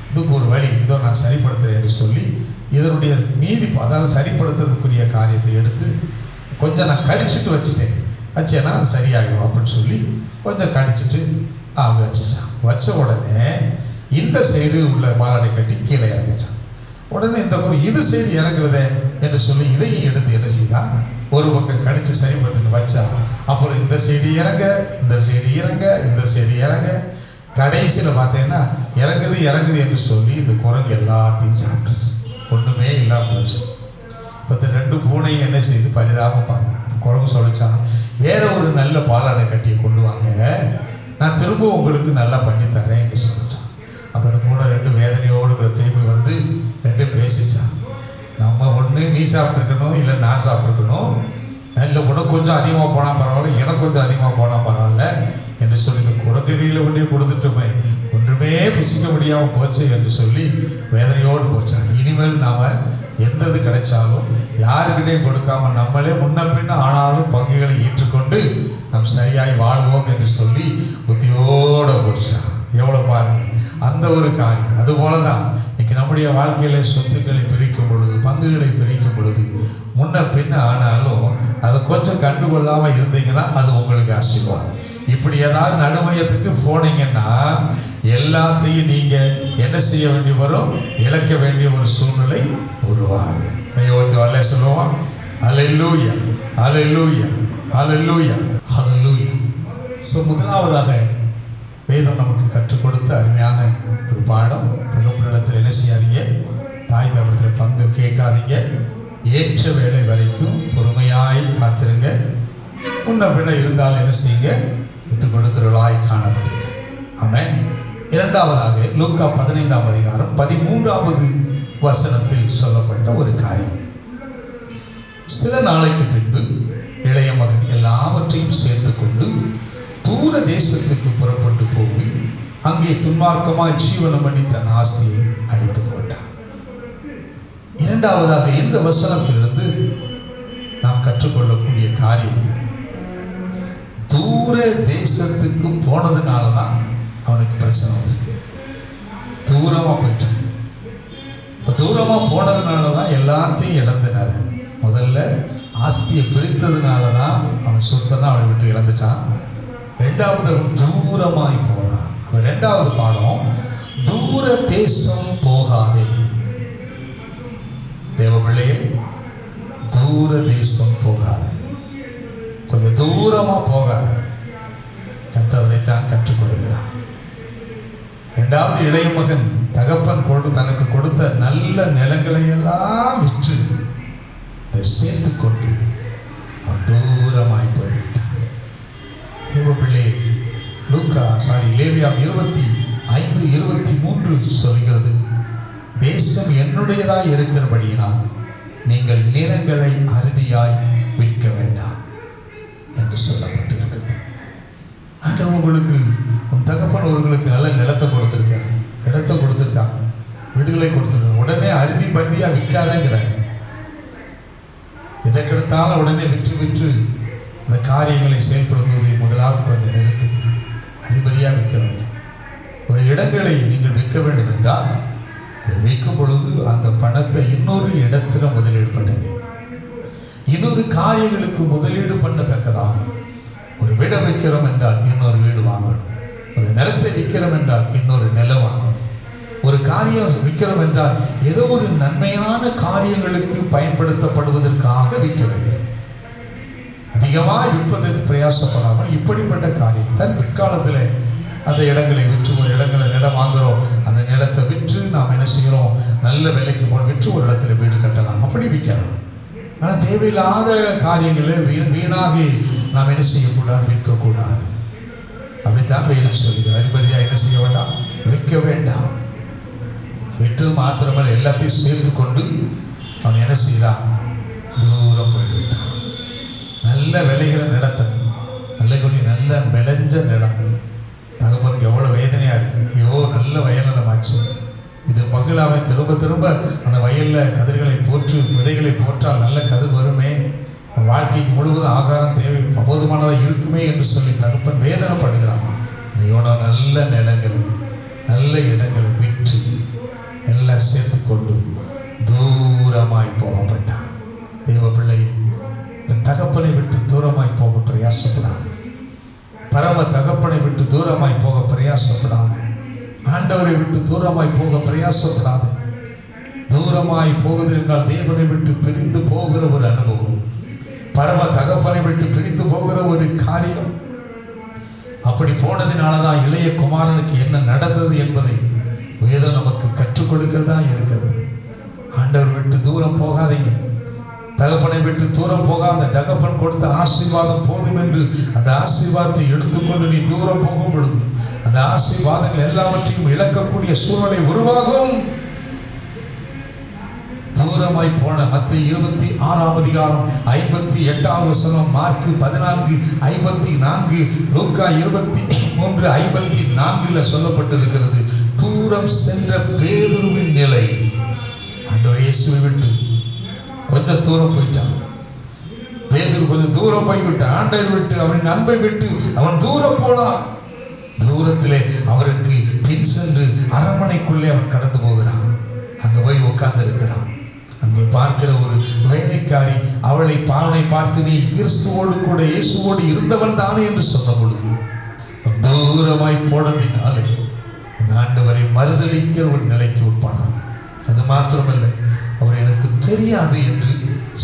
இதுக்கு ஒரு வழி, இதோ நான் சரிப்படுத்துகிறேன் என்று சொல்லி இதனுடைய மீதி, அதாவது சரிப்படுத்துறதுக்குரிய காரியத்தை எடுத்து கொஞ்சம் நான் கடிச்சிட்டு வச்சேன்னா அது சரியாகும் அப்படின்னு சொல்லி கொஞ்சம் கடிச்சிட்டு அவங்க வச்சுச்சான். வச்ச உடனே இந்த சைடு உள்ள பாலாடை கட்டி கீழே இறங்கிச்சான். உடனே இந்த இது சைடு இறங்குறதே என்று சொல்லி இதையும் எடுத்து என்ன செய்தான், ஒரு பக்கம் கடிச்சு சரிப்படுத்துன்னு வச்சா. அப்புறம் இந்த சைடு இறங்க, இந்த சைடு இறங்க, இந்த சைடு இறங்க, கடைசியில் பார்த்தீங்கன்னா இறங்குது என்று சொல்லி இந்த குரங்கு எல்லாத்தையும் சாப்பிட்டுச்சு. ஒன்றுமே இல்லாமல் போச்சு. இப்போ இந்த 2 பூனையும் என்ன செய்து பரிதாபம் பார்க்க, குரங்கு சொல்லிச்சான், வேற ஒரு நல்ல பாலாடை கட்டியை கொண்டு வாங்க, நான் திரும்ப உங்களுக்கு நல்லா பண்ணி தரேன் என்று சொல்லிச்சான். அப்போ அந்த பூனை 2 வேதனையோடு கூட திரும்பி வந்து 2 பேசிச்சான். நம்ம ஒன்று நீ சாப்பிட்ருக்கணும், இல்லை நான் சாப்பிட்ருக்கணும், இல்லை உனக்கு கொஞ்சம் அதிகமாக போனால் பரவாயில்ல, எனக்கு கொஞ்சம் அதிகமாக போனால் பரவாயில்ல என்று சொல்லி இந்த குரங்கு கையில் ஒன்றே கொடுத்துட்டோமே, ஒன்றுமே புசிக்க முடியாமல் போச்சு என்று சொல்லி வேதனையோடு போச்சான். இனிமேல் நாம் எந்தது கிடைச்சாலும் யாருக்கிட்டையும் கொடுக்காம நம்மளே முன்ன பின்ன ஆனாலும் பங்குகளை ஏற்றுக்கொண்டு நாம் சரியாய் வாழ்வோம் என்று சொல்லி புத்தியோடு போச்சான். எவ்வளோ பாருங்க அந்த ஒரு காரியம். அதுபோல தான் இன்னைக்கு நம்முடைய வாழ்க்கையில சொத்துக்களை பிரிக்கும் பொழுது, பங்குகளை பிரிக்கும் பொழுது முன்ன பின்ன ஆனாலும் அதை கொஞ்சம் கண்டுகொள்ளாமல் இருந்தீங்கன்னா அது உங்களுக்கு ஆசீர்வாதம். இப்படி ஏதாவது நடுமையத்துக்கு போனீங்கன்னா எல்லாத்தையும் நீங்கள் என்ன செய்ய வேண்டி வரும், இழக்க வேண்டிய ஒரு சூழ்நிலை உருவாகும். கையோர்த்து வரல சொல்லுவோம், அல்லேலூயா அல்லேலூயா அல்லேலூயா அல்லேலூயா. ஸோ முதலாவதாக வேதம் நமக்கு கற்றுக் கொடுத்த அருமையான ஒரு பாடம். தகப்பனிடத்தில் என்ன செய்யாதீங்க, தாய் தகப்பனிடத்தில் பங்கு கேட்காதீங்க, ஏற்ற வேலை வரைக்கும் பொறுமையாய் காத்திருங்க, முன்ன பின்ன இருந்தாலும் என்ன செய்யுங்க, விட்டு கொடுக்கிறவர்களாய் காணப்படுங்க. ஆமென். இரண்டாவதாக லூக்கா 15ஆம் அதிகாரம் 13வது வசனத்தில் சொல்லப்பட்ட ஒரு காரியம். சில நாளைக்கு பின்பு இளைய மகன் எல்லாவற்றையும் சேர்த்து கொண்டு தூர தேசத்துக்கு புறப்பட்டு போய் அங்கே துன்மார்க்கமாய் ஜீவனம் பண்ணி தன் ஆசையை அடித்து போட்டான். இரண்டாவதாக இந்த வசனத்திலிருந்து நாம் கற்றுக்கொள்ளக்கூடிய காரியம், தூர தேசத்துக்கு போனதுனால தான் அவனுக்கு பிரச்சனை வந்திருக்கு. தூரமா போயிட்டான். இப்போ தூரமா போனதுனால தான் எல்லாத்தையும் இழந்தனால, முதல்ல ஆஸ்தியை பிரித்ததுனால தான் அவன் சொத்தனா அவனை விட்டு இழந்துட்டான். ரெண்டாவது அவன் தூரமாய் போனான். அப்ப ரெண்டாவது பாடம், தூர தேசம் போகாதே. தேவ பிள்ளையே, தூர தேசம் போகாதே, கொஞ்சம் தூரமா போகாத. கர்த்தரைத்தான் கற்றுக் கொடுக்கிறான். இரண்டாவது இளைய மகன் தகப்பன் தனக்கு கொடுத்த நல்ல நிலங்களை எல்லாம் விற்று அதை சேர்த்து கொண்டு அவன் தூரமாய் போய்விட்டான். தேவ பிள்ளை, லேவியாம் 25:23 சொல்கிறது, தேசம் என்னுடையதாய் இருக்கிறபடியினால் நீங்கள் நிலங்களை அறுதியாய் விற்க வேண்டாம் என்று சொல்லப்பட்டிருக்கிறது. ஆண்டவர் உங்களுக்கு, உன் தகப்பன் அவர்களுக்கு நல்ல நிலத்தை கொடுத்திருக்காங்க, வீடுகளை கொடுத்திருக்காங்க. உடனே அறுதி பருதியா விற்காதேங்கிறாங்க. எதை கெடுத்தாலும் உடனே விற்று இந்த காரியங்களை செயல்படுத்துவதை முதலாவது கொஞ்சம் நிறுத்துங்க. அறிபடியாக விற்க வேண்டும். ஒரு இடங்களை நீங்கள் விற்க வேண்டும் என்றால் அதை விற்கும் பொழுது அந்த பணத்தை இன்னொரு இடத்துல முதலீடு பண்ணுங்க. இன்னொரு காரியங்களுக்கு முதலீடு பண்ணத்தக்கதாக. ஒரு வீடை விற்கிறோம் என்றால் இன்னொரு வீடு வாங்கணும். ஒரு நிலத்தை விற்கிறோம் என்றால் இன்னொரு நிலம் வாங்கணும். ஒரு காரியம் விற்கிறோம் என்றால் ஏதோ ஒரு நன்மையான காரியங்களுக்கு பயன்படுத்தப்படுவதற்காக விற்க வேண்டும். அதிகமாக விற்பதற்கு பிரயாசப்படாமல் இப்படிப்பட்ட காரியம் தன் பிற்காலத்தில் அந்த இடங்களை விற்று ஒரு இடங்களை நிலம் வாங்குகிறோம். அந்த நிலத்தை விற்று நாம் என்ன செய்கிறோம், நல்ல விலைக்கு போன விற்று ஒரு இடத்துல வீடு கட்டலாம், அப்படி விற்கலாம். ஆனால் தேவையில்லாத காரியங்களை வீணாக நாம் என்ன செய்யக்கூடாது, விற்கக்கூடாது. அப்படித்தான் வேதம் சொல்லுது. அறிபடியாக என்ன செய்ய வேண்டாம், விற்க வேண்டாம். விற்று மாத்திரமல்ல எல்லாத்தையும் சேர்த்து கொண்டு அவன் என்ன செய்தான், தூரம் போய்விட்டான். நல்ல விளைகிற நிலத்தை நல்ல விளைஞ்ச நிலம் தகப்பனுக்கு எவ்வளோ வேதனையாக இருக்கு. ஐயோ நல்ல வயல் நிலமாச்சு, இது பங்களாவை திரும்ப திரும்ப அந்த வயலில் கதிர்களை போற்று விதைகளை போற்றால் நல்ல கதிர் வருமே, வாழ்க்கைக்கு முழுவதும் ஆகாரம் தேவை போதுமானதாக இருக்குமே என்று சொல்லி தகப்பன் வேதனைப்படுகிறான். இவனோ நல்ல நிலங்களை நல்ல இடங்களை விற்று எல்லாம் சேர்த்து கொண்டு தூரமாய் போகப்பட்டான். தேவ பிள்ளையை தகப்பனை விட்டு தூரமாய் போக பிரயாசப்படாது. பரம தகப்பனை விட்டு தூரமாய் போக பிரயாசப்படாது. ஆண்டவரை விட்டு தூரமாய் போக பிரயாசப்படாது. தூரமாய் போகுது என்றால் தேவனை விட்டு பிரிந்து போகிற ஒரு அனுபவம், பரம தகப்பனை விட்டு பிரிந்து போகிற ஒரு காரியம். அப்படி போனதினாலதான் இளைய குமாரனுக்கு என்ன நடந்தது என்பதை வேதம் நமக்கு கற்றுக் கொடுக்கிறதா இருக்கிறது. ஆண்டவர் விட்டு தூரம் போகாதீங்க. தகப்பனை விட்டு தூரம் போகாத. தகப்பன் கொடுத்த ஆசீர்வாதம் போதும் என்று அந்த ஆசீர்வாதத்தை எடுத்துக்கொண்டு நீ தூரம் போகும் பொழுது அந்த ஆசீர்வாதங்கள் எல்லாவற்றையும் இழக்கக்கூடிய சூழ்நிலை உருவாகும். தூரமாய் போன மத்தேயு 26 58 வசனம், மார்க்கு 14:54, லூக்கா 23:54 சொல்லப்பட்டிருக்கிறது. தூரம் சென்ற பேதுருவின் நிலை. ஆண்டவர் இயேசுவை விட்டு கொஞ்சம் தூரம் போயிட்டான். பேதுரு கொஞ்சம் தூரம் போய்விட்டான். ஆண்டவர் விட்டு அவனின் அன்பை விட்டு அவன் தூரம் போனான். தூரத்திலே அவருக்கு பின் சென்று அரண்மனைக்குள்ளே அவன் கடந்து போகிறான். அங்கே போய் உட்கார்ந்து இருக்கிறான். அங்கே பார்க்கிற ஒரு வேலைக்காரி அவளை பார்த்து நீ கிறிஸ்துவோடு கூட இயேசுவோடு இருந்தவன் தானே என்று சொன்ன பொழுது தூரமாய் போனதினாலே ஆண்டவரை மறுதலிக்கிற ஒரு நிலைக்கு உட்பானான். அது மாத்திரமல்ல, அவர் எனக்கு தெரியாது என்று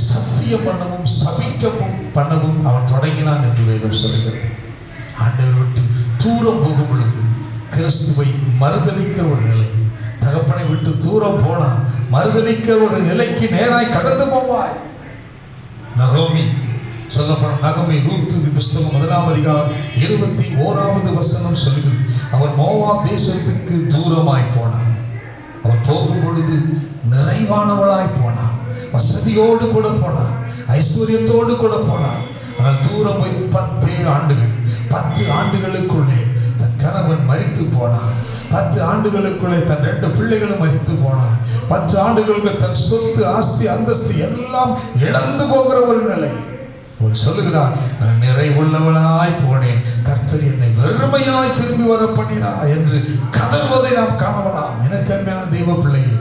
சத்தியம் பண்ணவும் சபிக்கவும் பண்ணவும் அவன் தொடங்கினான் என்று வேதம் சொல்கிறது. ஆண்டவர் விட்டு தூரம் போகும் பொழுது கிறிஸ்துவை மறுதலிக்கிற ஒரு நிலை. தகப்பனை விட்டு தூரம் போனா மறுதலிக்கிற ஒரு நிலைக்கு நேராய் கடந்து போவாய். நகோமி சொல்லப்படும் நகோமி ரூத் புஸ்தகம் 1 வசனம் சொல்லுகிறது. அவர் மோவாப் தேசத்துக்கு தூரமாய் போனார். அவர் போகும் பொழுது நிறைவானவளாய் போனார். வசதியோடு கூட போனார். ஐஸ்வர்யத்தோடு கூட போனார். ஆனால் தூரம் போய் 10 ஆண்டுகளுக்குள்ளே தன் கணவன் மரித்து போனார். 10 ஆண்டுகளுக்குள்ளே தன் 2 பிள்ளைகளும் மரித்து போனார். 10 ஆண்டுகளுக்கு தன் சொத்து ஆஸ்தி அந்தஸ்து எல்லாம் இழந்து போகிற ஒரு நிலை. சொல்லுகிறார், நான் நிறைவுள்ளவனாய் போனேன், கர்த்தர் என்னை வெறுமையாய் திரும்பி வர பண்ணினார் என்று கதறுவதை நாம் காணலாம். எனக்கு அருமையான தெய்வ பிள்ளையே,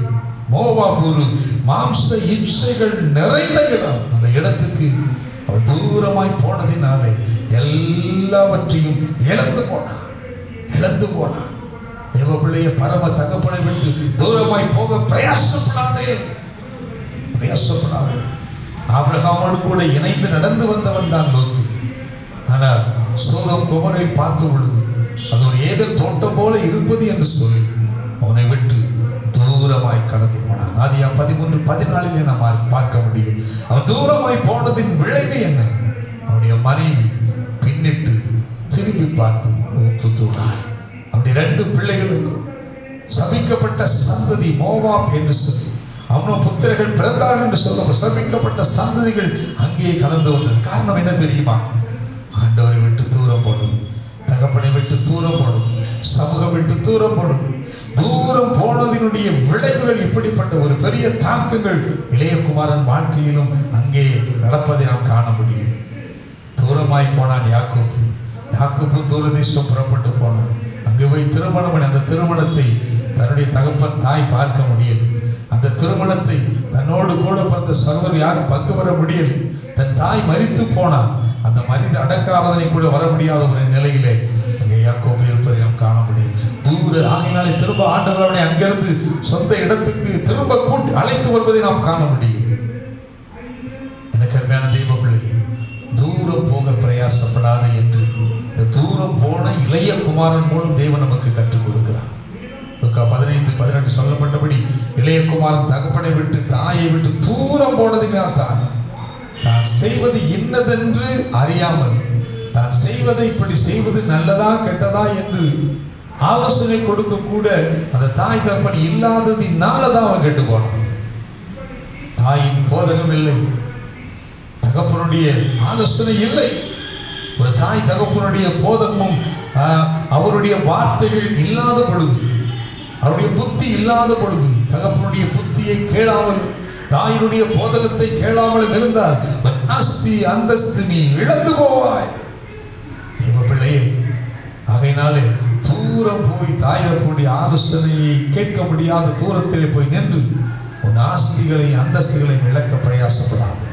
மோவாப் ஒரு மாம்ச இச்சைகள் நிறைந்த இடம். அந்த இடத்துக்கு அவள் தூரமாய் போனதினாலே எல்லாவற்றையும் இழந்து போனார். தேவ பிள்ளைய பரம தகப்பனை விட்டு தூரமாய் போக பிரயாசப்படாதே. ஆபிரகாமோடு கூட இணைந்து நடந்து வந்தவன் தான் லோத்து. ஆனால் சோதோம் குமரை பார்த்த பொழுது அது ஒரு ஏதேன் தோட்டம் போல இருப்பது என்று சொல்லி அவனை விட்டு தூரமாய் கடந்து போனான். ஆதியாகமம் 13:14 நாம் பார்க்க முடியும். அவன் தூரமாய் போனதின் விளைவு என்ன? அவனுடைய மனைவி பின்னிட்டு திரும்பி பார்த்து ஒப்புத்தூனாள். அவனுடைய 2 பிள்ளைகளுக்கும் சபிக்கப்பட்ட சந்ததி மோவாப் என்று சொல்லி அவனும் புத்திரர்கள் பிறந்தார்கள் என்று சொல்ல சபிக்கப்பட்ட சந்ததிகள் அங்கேயே கடந்து வந்தது. காரணம் என்ன தெரியுமா? ஆண்டவரை விட்டு தூரம் போனது, தகப்பனை விட்டு தூரம் போனது, சமூகம் விட்டு தூரம் போனது. தூரம் போனதினுடைய விளைவுகள் இப்படிப்பட்ட ஒரு பெரிய தாக்கங்கள் இளையகுமாரன் வாழ்க்கையிலும் அங்கே நடப்பதை நாம் காண முடியும். தூரமாய் போனான் யாக்கோப்பு. யாக்கோப்பு தூரதேசம் புறப்பட்டு போனான். அங்கே போய் திருமணம் பண்ணி அந்த திருமணத்தை தன்னுடைய தகப்பன் தாய் பார்க்க முடியலை. அந்த திருமணத்தை தன்னோடு கூட பிறந்த சகோதரர் யாரும் பங்கு பெற முடியலை. தன் தாய் மரித்து போனான். அந்த மனித அடக்காவதனை கூட வர முடியாத ஒரு நிலையிலே அங்கே யாக்கோபு இருப்பதை நாம் காண முடியும். தூர ஆகையினாலே திரும்ப ஆண்டவர் அவனை அங்கிருந்து சொந்த இடத்துக்கு திரும்ப கூட்டி அழைத்து வருவதை நாம் காண முடியும். எனக்கு அருமையான தெய்வ பிள்ளையே, தூரம் போக பிரயாசப்படாது என்று இந்த தூரம் போன இளைய குமாரன் மூலம் தேவன் நமக்கு கற்றுக் கொடுக்கிறார். லூக்கா 15:18 சொல்லப்பட்டபடி இளைய குமாரன் தகப்பனை விட்டு தாயை விட்டு தூரம் போனதினால் தான் செய்வது இன்னதென்று அறியாமல் தான் செய்வதை இப்படி செய்வது நல்லதா கெட்டதா என்று ஆலோசனை கொடுக்க கூட அந்த தாய் தகப்பன் இல்லாததினாலதான் அவன் கெட்டு போனான். தாயின் போதகம் இல்லை, தகப்பனுடைய ஆலோசனை இல்லை. ஒரு தாய் தகப்பனுடைய போதகமும் அவருடைய வார்த்தைகள் இல்லாத பொழுது, அவருடைய புத்தி இல்லாத பொழுது, தகப்பனுடைய புத்தியை கேளாமல் தாயினுடைய போதகத்தை கேளாமல் இருந்தால் ஆஸ்தி அந்தஸ்து நீ இழந்து போவாய். தேவ பிள்ளையே, ஆகையினாலே தூரம் போய் தாய் தகப்பனுடைய ஆலோசனையை கேட்க முடியாத தூரத்திலே போய் நின்று உன் ஆஸ்திகளை அந்தஸ்துகளை இழக்க பிரயாசப்படாது.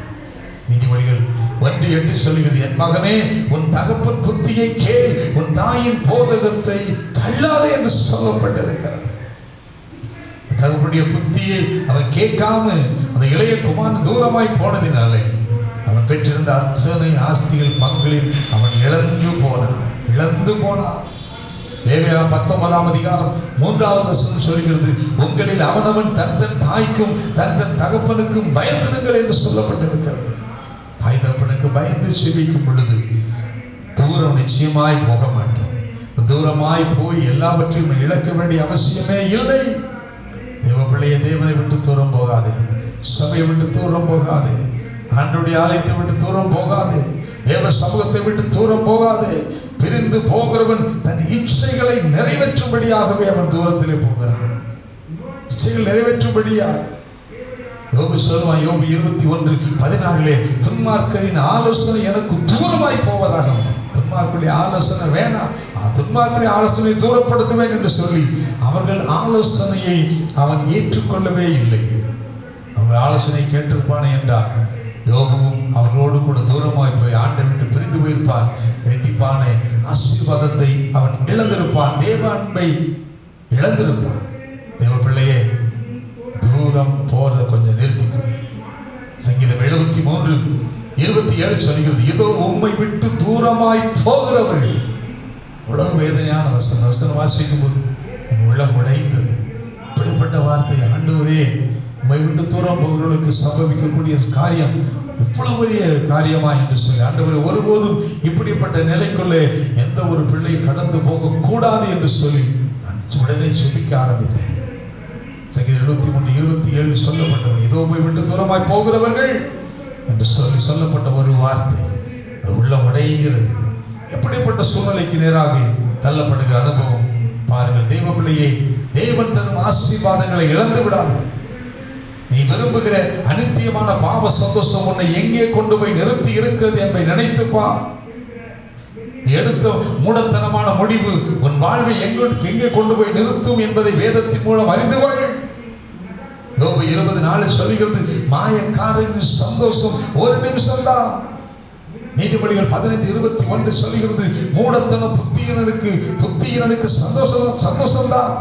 நீதிமொழிகள் 1:8 சொல்லுகிறது, என் மகனே உன் தகப்பன் புத்தியை கேள், உன் தாயின் போதகத்தை தள்ளாதே என்று சொல்லப்பட்டிருக்கிறது. தகப்பனுடைய புத்தியை அவன் கேட்காம அந்த இளைய குமாரன் தூரமாய் போனதினாலே அவன் பெற்றிருந்த அத்தனை ஆஸ்திகள் பங்களில் அவன் இழந்து போனான். லேவியராகமம் 19ஆம் அதிகாரம் 3வது வசனம் சொல்கிறது, உங்களில் அவனவன் தன் தாய்க்கும் தன் தகப்பனுக்கும் பயந்திருங்கள் என்று சொல்லப்பட்டிருக்கிறது. தாய் தகப்பனுக்கு பயந்து செபிக்கும் பொழுது தூரம் நிச்சயமாய் போக மாட்டோம். தூரமாய் போய் எல்லாவற்றையும் இழக்க வேண்டிய அவசியமே இல்லை. தேவ பிள்ளையை தேவனை விட்டு தூரம் போகாதே, சபையை விட்டு தூரம் போகாதே, ஆண்டவருடைய ஆலயத்தை விட்டு தூரம் போகாதே, தேவ சமூகத்தை விட்டு தூரம் போகாதே. பிரிந்து போகிறவன் தன் இச்சைகளை நிறைவேற்றும்படியாகவே அவன் தூரத்திலே போகிறான். இச்சைகள் நிறைவேற்றும்படியாக யோபு சொல்வான், யோபு 21:16 துன்மார்க்கரின் ஆலோசனை எனக்கு தூரமாய் போவதாக. துன்மார்க்கருடைய ஆலோசனை வேணாம், துன்மார்க்கருடைய ஆலோசனை தூரப்படுத்துவேன் என்று சொல்லி அவர்கள் ஆலோசனையை அவன் ஏற்றுக்கொள்ளவே இல்லை. அவர்கள் ஆலோசனை கேட்டிருப்பானே என்றால் யோபுவும் அவர்களோடு கூட தூரமாய் போய் ஆண்டை விட்டு பிரிந்து போயிருப்பான். வெட்டிப்பானே ஆசீர்வாதத்தை அவன் இழந்திருப்பான், தேவ அன்பை இழந்திருப்பான். தேவ பிள்ளையே, தூரம் போறத கொஞ்சம் நிறுத்திக்கும். சங்கீதம் 73:27 சொல்கிறது, இதோ உம்மை விட்டு தூரமாய் போகிறவர்கள். உலக வேதனையான வசனம் வாசிக்கும் போது என் உள்ளம் உடைந்தது. இப்படிப்பட்ட வார்த்தை, ஆண்டவரே உம்மை விட்டு தூரம் போகிறவர்களுக்கு சம்பவிக்கக்கூடிய காரியம் எவ்வளவு பெரிய காரியமா என்று சொல்லி, ஆண்டவரே ஒருபோதும் இப்படிப்பட்ட நிலைக்குள்ளே எந்த ஒரு பிள்ளை கடந்து போக கூடாது என்று சொல்லி நான் உடனே செபிக்க ஆரம்பித்தேன். சங்கீதம் 73:27 சொல்லப்பட்டவன், இதோ உம்மை விட்டு தூரமாய் போகிறவர்கள் என்று சொல்லப்பட்ட ஒரு வார்த்தை உள்ளம் உடைகிறது. எப்படிப்பட்ட சூழ்நிலைக்கு நேராக தள்ளப்படுகிற அனுபவம் பாருங்கள். தெய்வ பிள்ளையை, தேவன் தரும் ஆசீர்வாதங்களை இழந்து விடாது. நீ விரும்புகிற அநித்தியமான பாவ சந்தோஷம் உன்னை எங்கே கொண்டு போய் நிறுத்தி இருக்கிறது என்பதை நினைத்துப்பா. நீ எடுத்த மூடத்தனமான முடிவு உன் வாழ்வை எங்கே கொண்டு போய் நிறுத்தும் என்பதை வேதத்தின் மூலம் அறிந்து கொள். யோபு 20:4 சொல்லுகிறது, மாயக்காரனின் சந்தோஷம் ஒரு நிமிஷம்தான். நீதிமொழிகள் 15:21 சொல்லுகிறது, மூடத்தன புத்தியனுக்கு சந்தோஷம்தான்.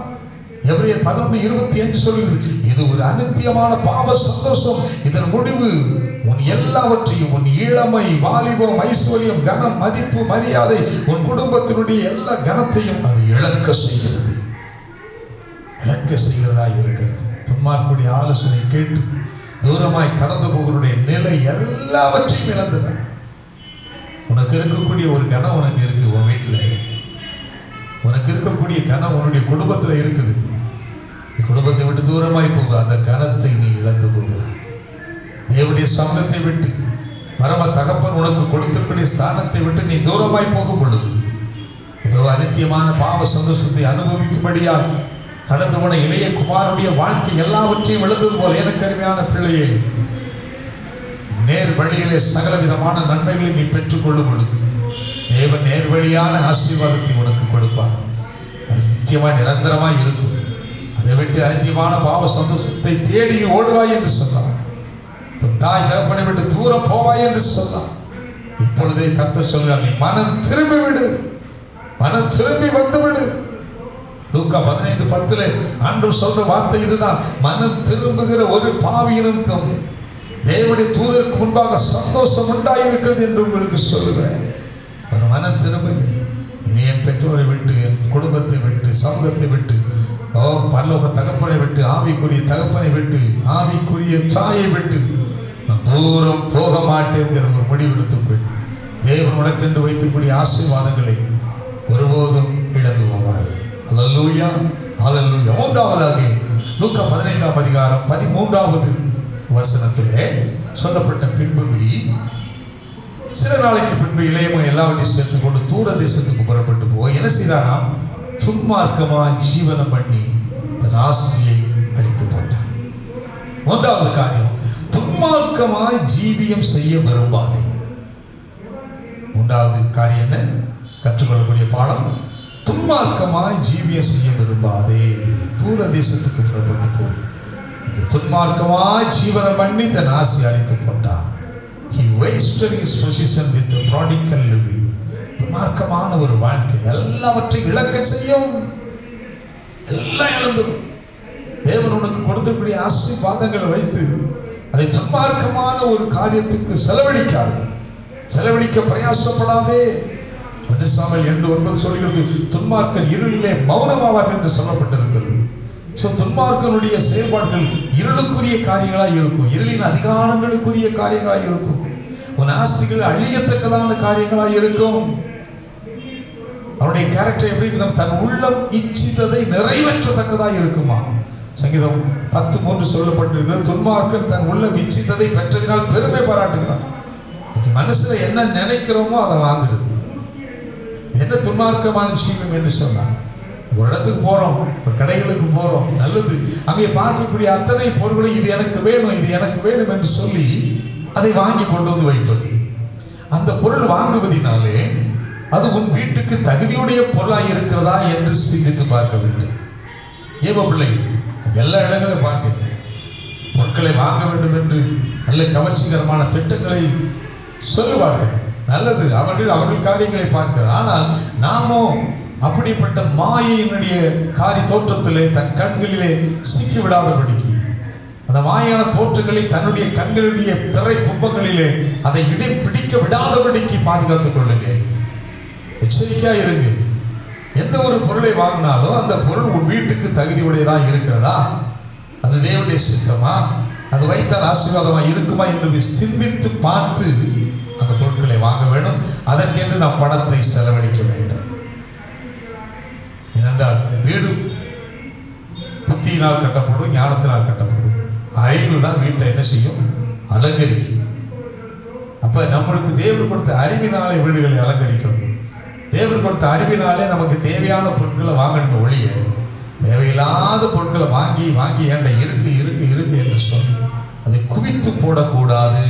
எபிரேயர் 11:25 சொல்லுகிறது, இது ஒரு அநித்தியமான பாவ சந்தோஷம். இதன் முடிவு உன் எல்லாவற்றையும், உன் இளமை, வாலிபம், ஐஸ்வர்யம், கனம், மதிப்பு, மரியாதை, உன் குடும்பத்தினுடைய எல்லா கனத்தையும் அது இழக்க செய்கிறதா இருக்கிறது. துன்மார்க்கருடைய ஆலோசனை கேட்டு தூரமாய் கடந்து போகிறவருடைய நிலை எல்லாவற்றையும் இழந்துடுறேன். உனக்கு இருக்கக்கூடிய ஒரு கனம் உனக்கு இருக்கு, உன் வீட்டில் உனக்கு இருக்கக்கூடிய கனம் உன்னுடைய குடும்பத்தில் இருக்குது. குடும்பத்தை விட்டு தூரமாய் போக அந்த கனத்தை நீ இழந்து போகிறாய். தேவனுடைய சமூகத்தை விட்டு, பரம தகப்பன் உனக்கு கொடுத்திருக்கூடிய ஸ்தானத்தை விட்டு நீ தூரமாய் போகும் பொழுது ஏதோ அநித்தியமான பாவ சந்தோஷத்தை அனுபவிக்கும்படியால் கடந்து போன இளைய குமாரனுடைய வாழ்க்கை எல்லாவற்றையும் இழந்தது போல எனக்கு அருமையான பிள்ளையே, நேர் வழியிலே சகல விதமான நன்மைகளை நீ பெற்றுக்கொள்ளும் பொழுது தேவன் நேர்வழியான ஆசீர்வாதத்தை உனக்கு கொடுப்பார். அது நித்தியமாய் நிரந்தரமாய் இருக்கும். அதை விட்டு அநித்தியமான பாவ சந்தோஷத்தை தேடி நீ ஓடுவாய் என்று சொன்னார். தாய் தகப்பனை விட்டு தூரம் போவாய் என்று சொன்னார். இப்பொழுதே கர்த்தர் சொல்கிறார், நீ மனம் திரும்பி விடு, மனம் திரும்பி வந்துவிடு. லூக்கா 15:10 ஆண்டவர் சொல்ற வார்த்தை இதுதான். மனம் திரும்புகிற ஒரு பாவியினும் தேவனுடைய தூதருக்கு முன்பாக சந்தோஷம் உண்டாயிருக்கிறது என்று உங்களுக்கு சொல்லுகிறேன். ஒரு மனம் திரும்புங்க. இனி என் பெற்றோரை விட்டு, என் குடும்பத்தை விட்டு, சமூகத்தை விட்டு, பரலோக தகப்பனை விட்டு, ஆவிக்குரிய தகப்பனை விட்டு, ஆவிக்குரிய தாயை விட்டு நான் தூரம் போக மாட்டேங்கிற ஒரு முடிவெடுத்துக்கொள். தேவன் உனக்கென்று வைத்துக்கூடிய ஆசீர்வாதங்களை ஒருபோதும் இழந்து போகாது. அல்லேலூயா, அல்லேலூயா. மூன்றாவதாக லூக்கா 15:13 வசனத்திலே சொல்லப்பட்ட பின்பகுதி, சில நாளைக்கு பின்பு இளையவன் எல்லாவற்றையும் சேர்த்து கொண்டு தூர தேசத்துக்கு புறப்பட்டு போய் என்ன செய்தாராம்? துன்மார்க்கமாய் ஜீவனம் பண்ணி தன் ஆஸ்தியை அடித்து போட்டான். மூன்றாவது காரியம், துன்மார்க்கமாய் ஜீவியம் செய்ய விரும்பாதே. மூன்றாவது காரியம் என்ன? கற்றுக்கொள்ளக்கூடிய பாடம், துன்மார்க்கமாய் ஜீவியம் செய்ய விரும்பாதே. தூர தேசத்துக்கு புறப்பட்டு போய் துன்மார்க்கமாய் ஜீவனம் பண்ணி தன் ஆசை அடித்து போட்டான். He wasted his position with the prodigal living. துன்மார்க்கமான ஒரு வாழ்க்கை எல்லாவற்றையும் இழக்க செய்யும். எல்லாம் இழந்துடும். தேவன் உனக்கு கொடுத்தக்கூடிய ஆசீர்வாதங்களை வைத்து அதை துன்மார்க்கமான ஒரு காரியத்துக்கு செலவழிக்காதே, செலவழிக்க பிரயாசப்படாதே. சாமுவேல் 2:9 சொல்கிறது, துன்மார்க்கர் இருளிலே மௌனமாவார்கள் என்று சொல்லப்பட்டிருக்கிறது. துன்மார்க்கனுடைய செயல்பாடுகள் இருளுக்குரிய காரியங்களாக இருக்கும், இருளின் அதிகாரங்களுக்குரிய காரியங்களாக இருக்கும், உன் ஆஸ்திகள் அழியத்தக்கதான காரியங்களாக இருக்கும். அவனுடைய கேரக்டர் எப்படி இருக்கும்? தன் உள்ளம் இச்சித்ததை நிறைவேற்றத்தக்கதாக இருக்குமா? சங்கீதம் 10:3 சொல்லப்பட்டிருக்கிறது, துன்மார்க்கன் தன் உள்ளம் இச்சித்ததை பெற்றதினால் பெருமை பாராட்டுகிறான். இன்னைக்கு மனசுல என்ன நினைக்கிறோமோ அதை வாங்குறது. என்ன துன்மார்க்கமான ஜீவனம் என்று சொன்னான். ஒரு இடத்துக்கு போறோம், ஒரு கடைகளுக்கு போறோம், நல்லது, அங்கே பார்க்கக்கூடிய அத்தனை பொருட்களை இது எனக்கு வேணும், இது எனக்கு வேணும் என்று சொல்லி அதை வாங்கி கொண்டு வந்து வைப்பது. அந்த பொருள் வாங்குவதினாலே அது உன் வீட்டுக்கு தகுதியுடைய பொருளாக இருக்கிறதா என்று சிந்தித்து பார்க்க வேண்டும். ஏவ பிள்ளை எல்லா இடங்களும் பார்க்க பொருட்களை வாங்க வேண்டும் என்று நல்ல கவர்ச்சிகரமான திட்டங்களை சொல்லுவார்கள். நல்லது, அவர்கள் காரியங்களை பார்க்கிறார். ஆனால் நாமோ அப்படிப்பட்ட மாயினுடைய காரி தோற்றத்திலே தன் கண்களிலே சிக்கி விடாதபடிக்கு, அந்த மாயான தோற்றங்களை தன்னுடைய கண்களுடைய திரை பும்பங்களிலே அதை பிடிக்க விடாதபடிக்கு பாதுகாத்துக் கொள்ளுங்க. எச்சரிக்கையா இருங்க. எந்த ஒரு பொருளை வாங்கினாலும் அந்த பொருள் உன் வீட்டுக்கு தகுதி உடையதாக இருக்கிறதா, அது தேவனுடைய சித்தமா, அது வைத்தால் ஆசீர்வாதமா இருக்குமா என்பதை சிந்தித்து பார்த்து அந்த பொருட்களை வாங்க வேண்டும். அதற்கென்று நாம் பணத்தை செலவழிக்க வேண்டும். ஏனென்றால் வீடு புத்தியினால் கட்டப்படும், ஞானத்தினால் கட்டப்படும். அறிவு தான் வீட்டை என்ன செய்யும்? அலங்கரிக்கும். அப்ப நம்மளுக்கு தேவன் கொடுத்த அறிவினாலே வீடுகளை அலங்கரிக்கணும். தேவன் கொடுத்த அறிவினாலே நமக்கு தேவையான பொருட்களை வாங்கணும். ஒழிய தேவையில்லாத பொருட்களை வாங்கி வாங்கி ஏண்ட இருக்கு இருக்கு இருக்கு என்று சொல்லி அதை குவித்து போடக்கூடாது.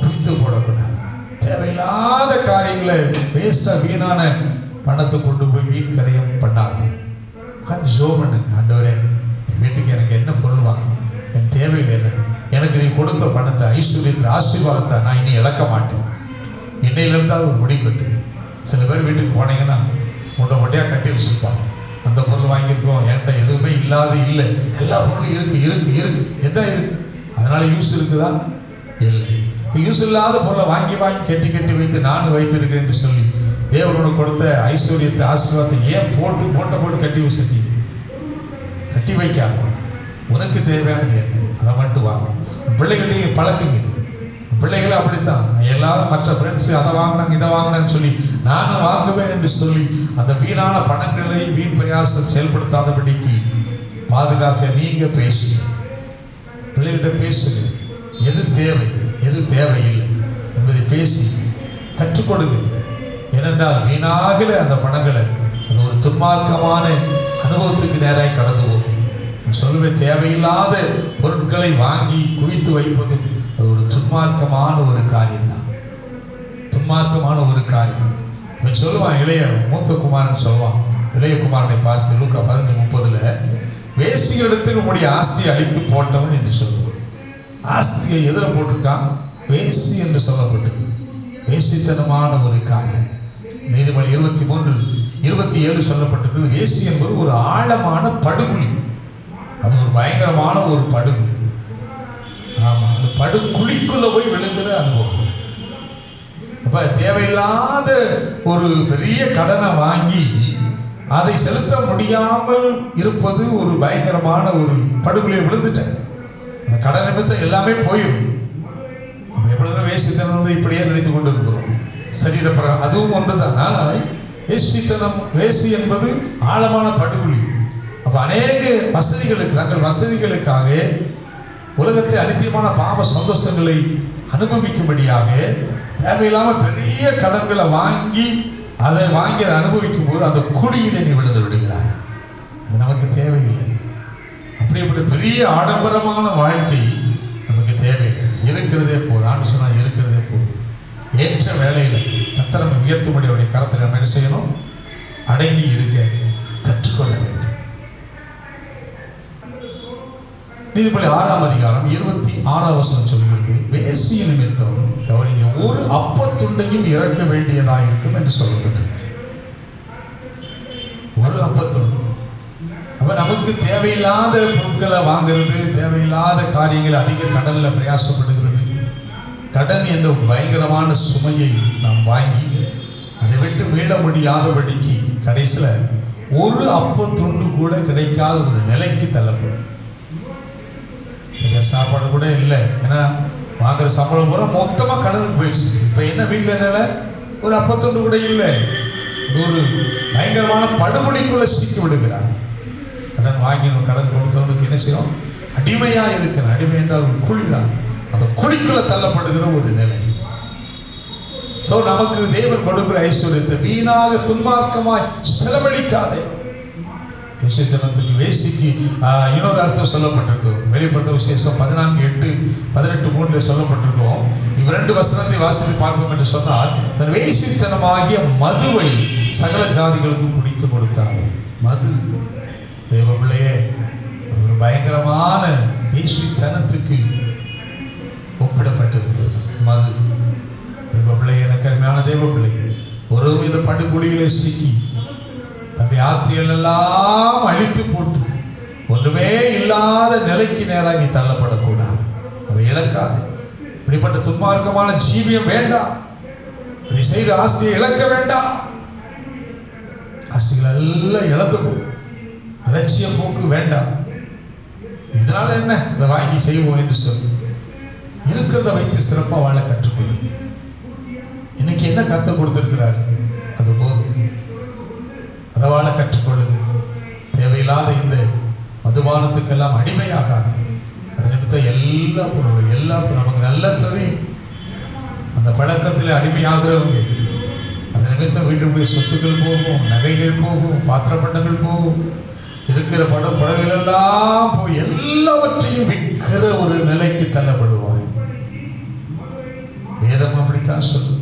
குவித்து போடக்கூடாது. தேவையில்லாத காரியங்களை வேஸ்டா வீணான பணத்தை கொண்டு போய் வீண் கரையம் பண்ணாது. உட்காந்து ஷோ பண்ணுங்க. ஆண்டவரே, என் வீட்டுக்கு எனக்கு என்ன பொருள் வாங்கணும், என் தேவையில்லை, எனக்கு நீ கொடுத்த பணத்தை, ஐஸ்வர்யத்தை, ஆசீர்வாதத்தை நான் இனி இழக்க மாட்டேன். இன்னையிலிருந்து ஒரு முடிக்கட்டு. சில பேர் வீட்டுக்கு போனீங்கன்னா மூட்டை மூட்டையாக கட்டி வச்சுருப்பாங்க. அந்த பொருள் வாங்கியிருக்கோம், என்கிட்ட எதுவுமே இல்லாத இல்லை, எல்லா பொருளும் இருக்கு இருக்கு இருக்கு என்ன இருக்கு, அதனால யூஸ் இருக்குதா? இல்லை. இப்போ யூஸ் இல்லாத பொருளை வாங்கி வாங்கி கட்டி கட்டி வைத்து நானும் வைத்திருக்கிறேன் என்று சொல்லி தேவனோட கொடுத்த ஐஸ்வர்யத்தை, ஆசீர்வாதத்தை ஏன் போட்டு கட்டி வச்சிருக்கீங்க? கட்டி வைக்காத. உனக்கு தேவையானது என்ன, அதை மட்டும் வாங்க. பிள்ளைகளையும் பழக்குங்க. பிள்ளைகளும் அப்படித்தான். எல்லாரும் மற்ற ஃப்ரெண்ட்ஸு அதை வாங்கினாங்க இதை வாங்கினான்னு சொல்லி நானும் வாங்குவேன் என்று சொல்லி அந்த வீணான பணங்களை வீண் பிரயாசம் செயல்படுத்தாதபடிக்கு பாதுகாக்க நீங்க பேசுங்க. பிள்ளைகிட்ட பேசுங்க. எது தேவை எது தேவையில்லை என்பதை பேசி கற்றுக் கொடுங்க. ஏனென்றால் வீணாகல அந்த பணங்களை அது ஒரு துன்மார்க்கமான அனுபவத்துக்கு நேராக கடந்து போகும். சொல்லுவேன், தேவையில்லாத பொருட்களை வாங்கி குவித்து வைப்பதும் அது ஒரு துன்மார்க்கமான ஒரு காரியம்தான், துன்மார்க்கமான ஒரு காரியம். இவன் சொல்லுவான், மூத்த குமாரன் சொல்லுவான் இளைய குமாரனை பார்த்து லூக்கா 15:30, வேசிகளிடத்தில் உம்முடைய ஆஸ்தியை அழித்து போட்டவன் என்று சொல்லுவான். ஆஸ்தியை எதில் போட்டிருக்கான்? வேசி என்று சொல்லப்பட்டிருக்கு. வேசித்தனமான ஒரு காரியம். நீதிமொழி 23:27 சொல்லப்பட்டிருக்கிறது, வேசி என்பது ஒரு ஆழமான படுகுழி. அது ஒரு பயங்கரமான ஒரு படுகுழி. ஆமா, அந்த படுகுழிக்குள்ள போய் விழுகிற அனுபவம். அப்ப தேவையில்லாத ஒரு பெரிய கடனை வாங்கி அதை செலுத்த முடியாமல் இருப்பது ஒரு பயங்கரமான ஒரு படுகொலையில் விழுந்துட்டேன். அந்த கடன் நிமித்தம் எல்லாமே போயிடும். நம்ம எவ்வளவு வேசித்தனம் வந்து இப்படியே நினைத்து கொண்டு இருக்கிறோம். சரீரப்பரம் அதுவும் ஒன்றுதான். ஆனால் வேசித்தனம், வேசி என்பது ஆழமான படுகொலி. அப்ப அநேக வசதிகளுக்கு, நாங்கள் வசதிகளுக்காக உலகத்தை அனித்தியமான பாவ சந்தோஷங்களை அனுபவிக்கும்படியாக தேவையில்லாமல் பெரிய கடன்களை வாங்கி அதை அனுபவிக்கும் போது அந்த குடியிலே நீ விழுந்து விடுகிறாய். அது நமக்கு தேவையில்லை. அப்படி பெரிய ஆடம்பரமான வாழ்க்கை நமக்கு தேவையில்லை. இருக்கிறதே போதும். ஆண்டு சொன்னால் இருக்கிறதே போதும். ஏற்ற வேலையில் கர்த்தர் நம்மை உயர்த்தும்படி அவருடைய கரத்தில் நம்ம என்ன செய்யணும்? அடங்கி இருக்க கற்றுக்கொள்ள வேண்டும். நீதிபதி 6ஆம் அதிகாரம் 26ஆம் வசனம் சொல்கிறது, வேசிய நிமித்தம் கவனிங்க, ஒரு அப்பத்துண்டையும் இறக்க வேண்டியதாக இருக்கும் என்று சொல்லப்பட்டது. ஒரு அப்பத்துண்டு. அப்ப நமக்கு தேவையில்லாத பொருட்களை வாங்குறது, தேவையில்லாத காரியங்களை அதிக கடன்ல பிரயாசப்படுகிறது, கடன் என்ற பயங்கரமான சுமையை நாம் வாங்கி அதை விட்டு மீள முடியாதபடிக்கு கடைசியில் ஒரு அப்பத்துண்டு கூட கிடைக்காத ஒரு நிலைக்கு தள்ளப்படும். சாப்பாடு கூட இல்லை, ஏன்னா வாங்குற சம்பளம் பூரா மொத்தமாக கடனுக்கு போயிடுச்சு. இப்போ என்ன வீட்டில் என்ன, ஒரு அப்பத்துண்டு கூட இல்லை. அது ஒரு பயங்கரமான படுகொலைக்குள்ள சிக்கி விடுகிறார். கடன் வாங்கினோம், கடன் கொடுத்தவனுக்கு என்ன செய்யும்? அடிமையாக இருக்கிற, அடிமை என்றால் ஒரு குழிதான். அந்த குழிக்குள்ள தள்ளப்படுகிற ஒரு நிலை. சோ நமக்கு தேவன் கொடுக்கிற ஐஸ்வர்யத்தை வீணாக துன்மார்க்கமாய் செலவழிக்காதே. வேசித்தனத்துக்கு, வேசிக்கு இன்னொரு அர்த்தம் சொல்லப்பட்டிருக்கும். வெளிப்படுத்த விசேஷம் 14:8-18:3 சொல்லப்பட்டிருக்கோம். இவ்விரண்டு வசனத்தை வாசித்து பார்ப்போம் என்று சொன்னால், தன் வேசித்தனமாகிய மதுவை சகல ஜாதிகளுக்கு குடிக்க கொடுத்தாங்க. மது, தேவ பிள்ளையே, அது ஒரு பயங்கரமான வேசித்தனத்துக்கு ஒப்பிடப்பட்டிருக்கிறது. மது, தேவ பிள்ளை, எனக்கு அருமையான தேவ பிள்ளை, ஒரு வித படுகொலிகளை சிக்கி தன்னுடைய ஆஸ்திகள் எல்லாம் அழித்து போட்டு ஒன்றுமே இல்லாத நிலைக்கு நேராக நீ தள்ளப்படக்கூடாது. அதை இழக்காது. இப்படிப்பட்ட துன்மார்க்கமான ஜீவியம் வேண்டாம். அதை செய்த ஆஸ்தியை இழக்க வேண்டாம். ஆஸ்திகள் எல்லாம் இழந்து போகும். அலட்சிய போக்கு வேண்டாம். இதனால என்ன, இதை வாங்கி செய்வோம் என்று சொல்லி இருக்கிறத வைத்து சிறப்பாக வாழ கற்றுக்கொள்ளுங்க. இன்னைக்கு என்ன கற்றுக் கொடுத்திருக்கிறார், அது போதும். அதை வாழ கற்றுக்கொள்ளுங்க. தேவையில்லாத இந்த மதுபானத்துக்கெல்லாம் அடிமையாகாது. அது நிமித்தம் எல்லா பொருளும் நமக்கு நல்லா தெரியும். அந்த பழக்கத்தில் அடிமையாகிறவங்க, அது நிமித்தம் வீட்டுக்குரிய சொத்துக்கள் போகும், நகைகள் போகும், பாத்திர பண்டங்கள் போகும், இருக்கிற புடவைகள் எல்லாம் போய் எல்லாவற்றையும் விற்கிற ஒரு நிலைக்கு தள்ளப்படுவாய். வேதம் அப்படித்தான் சொல்லுது.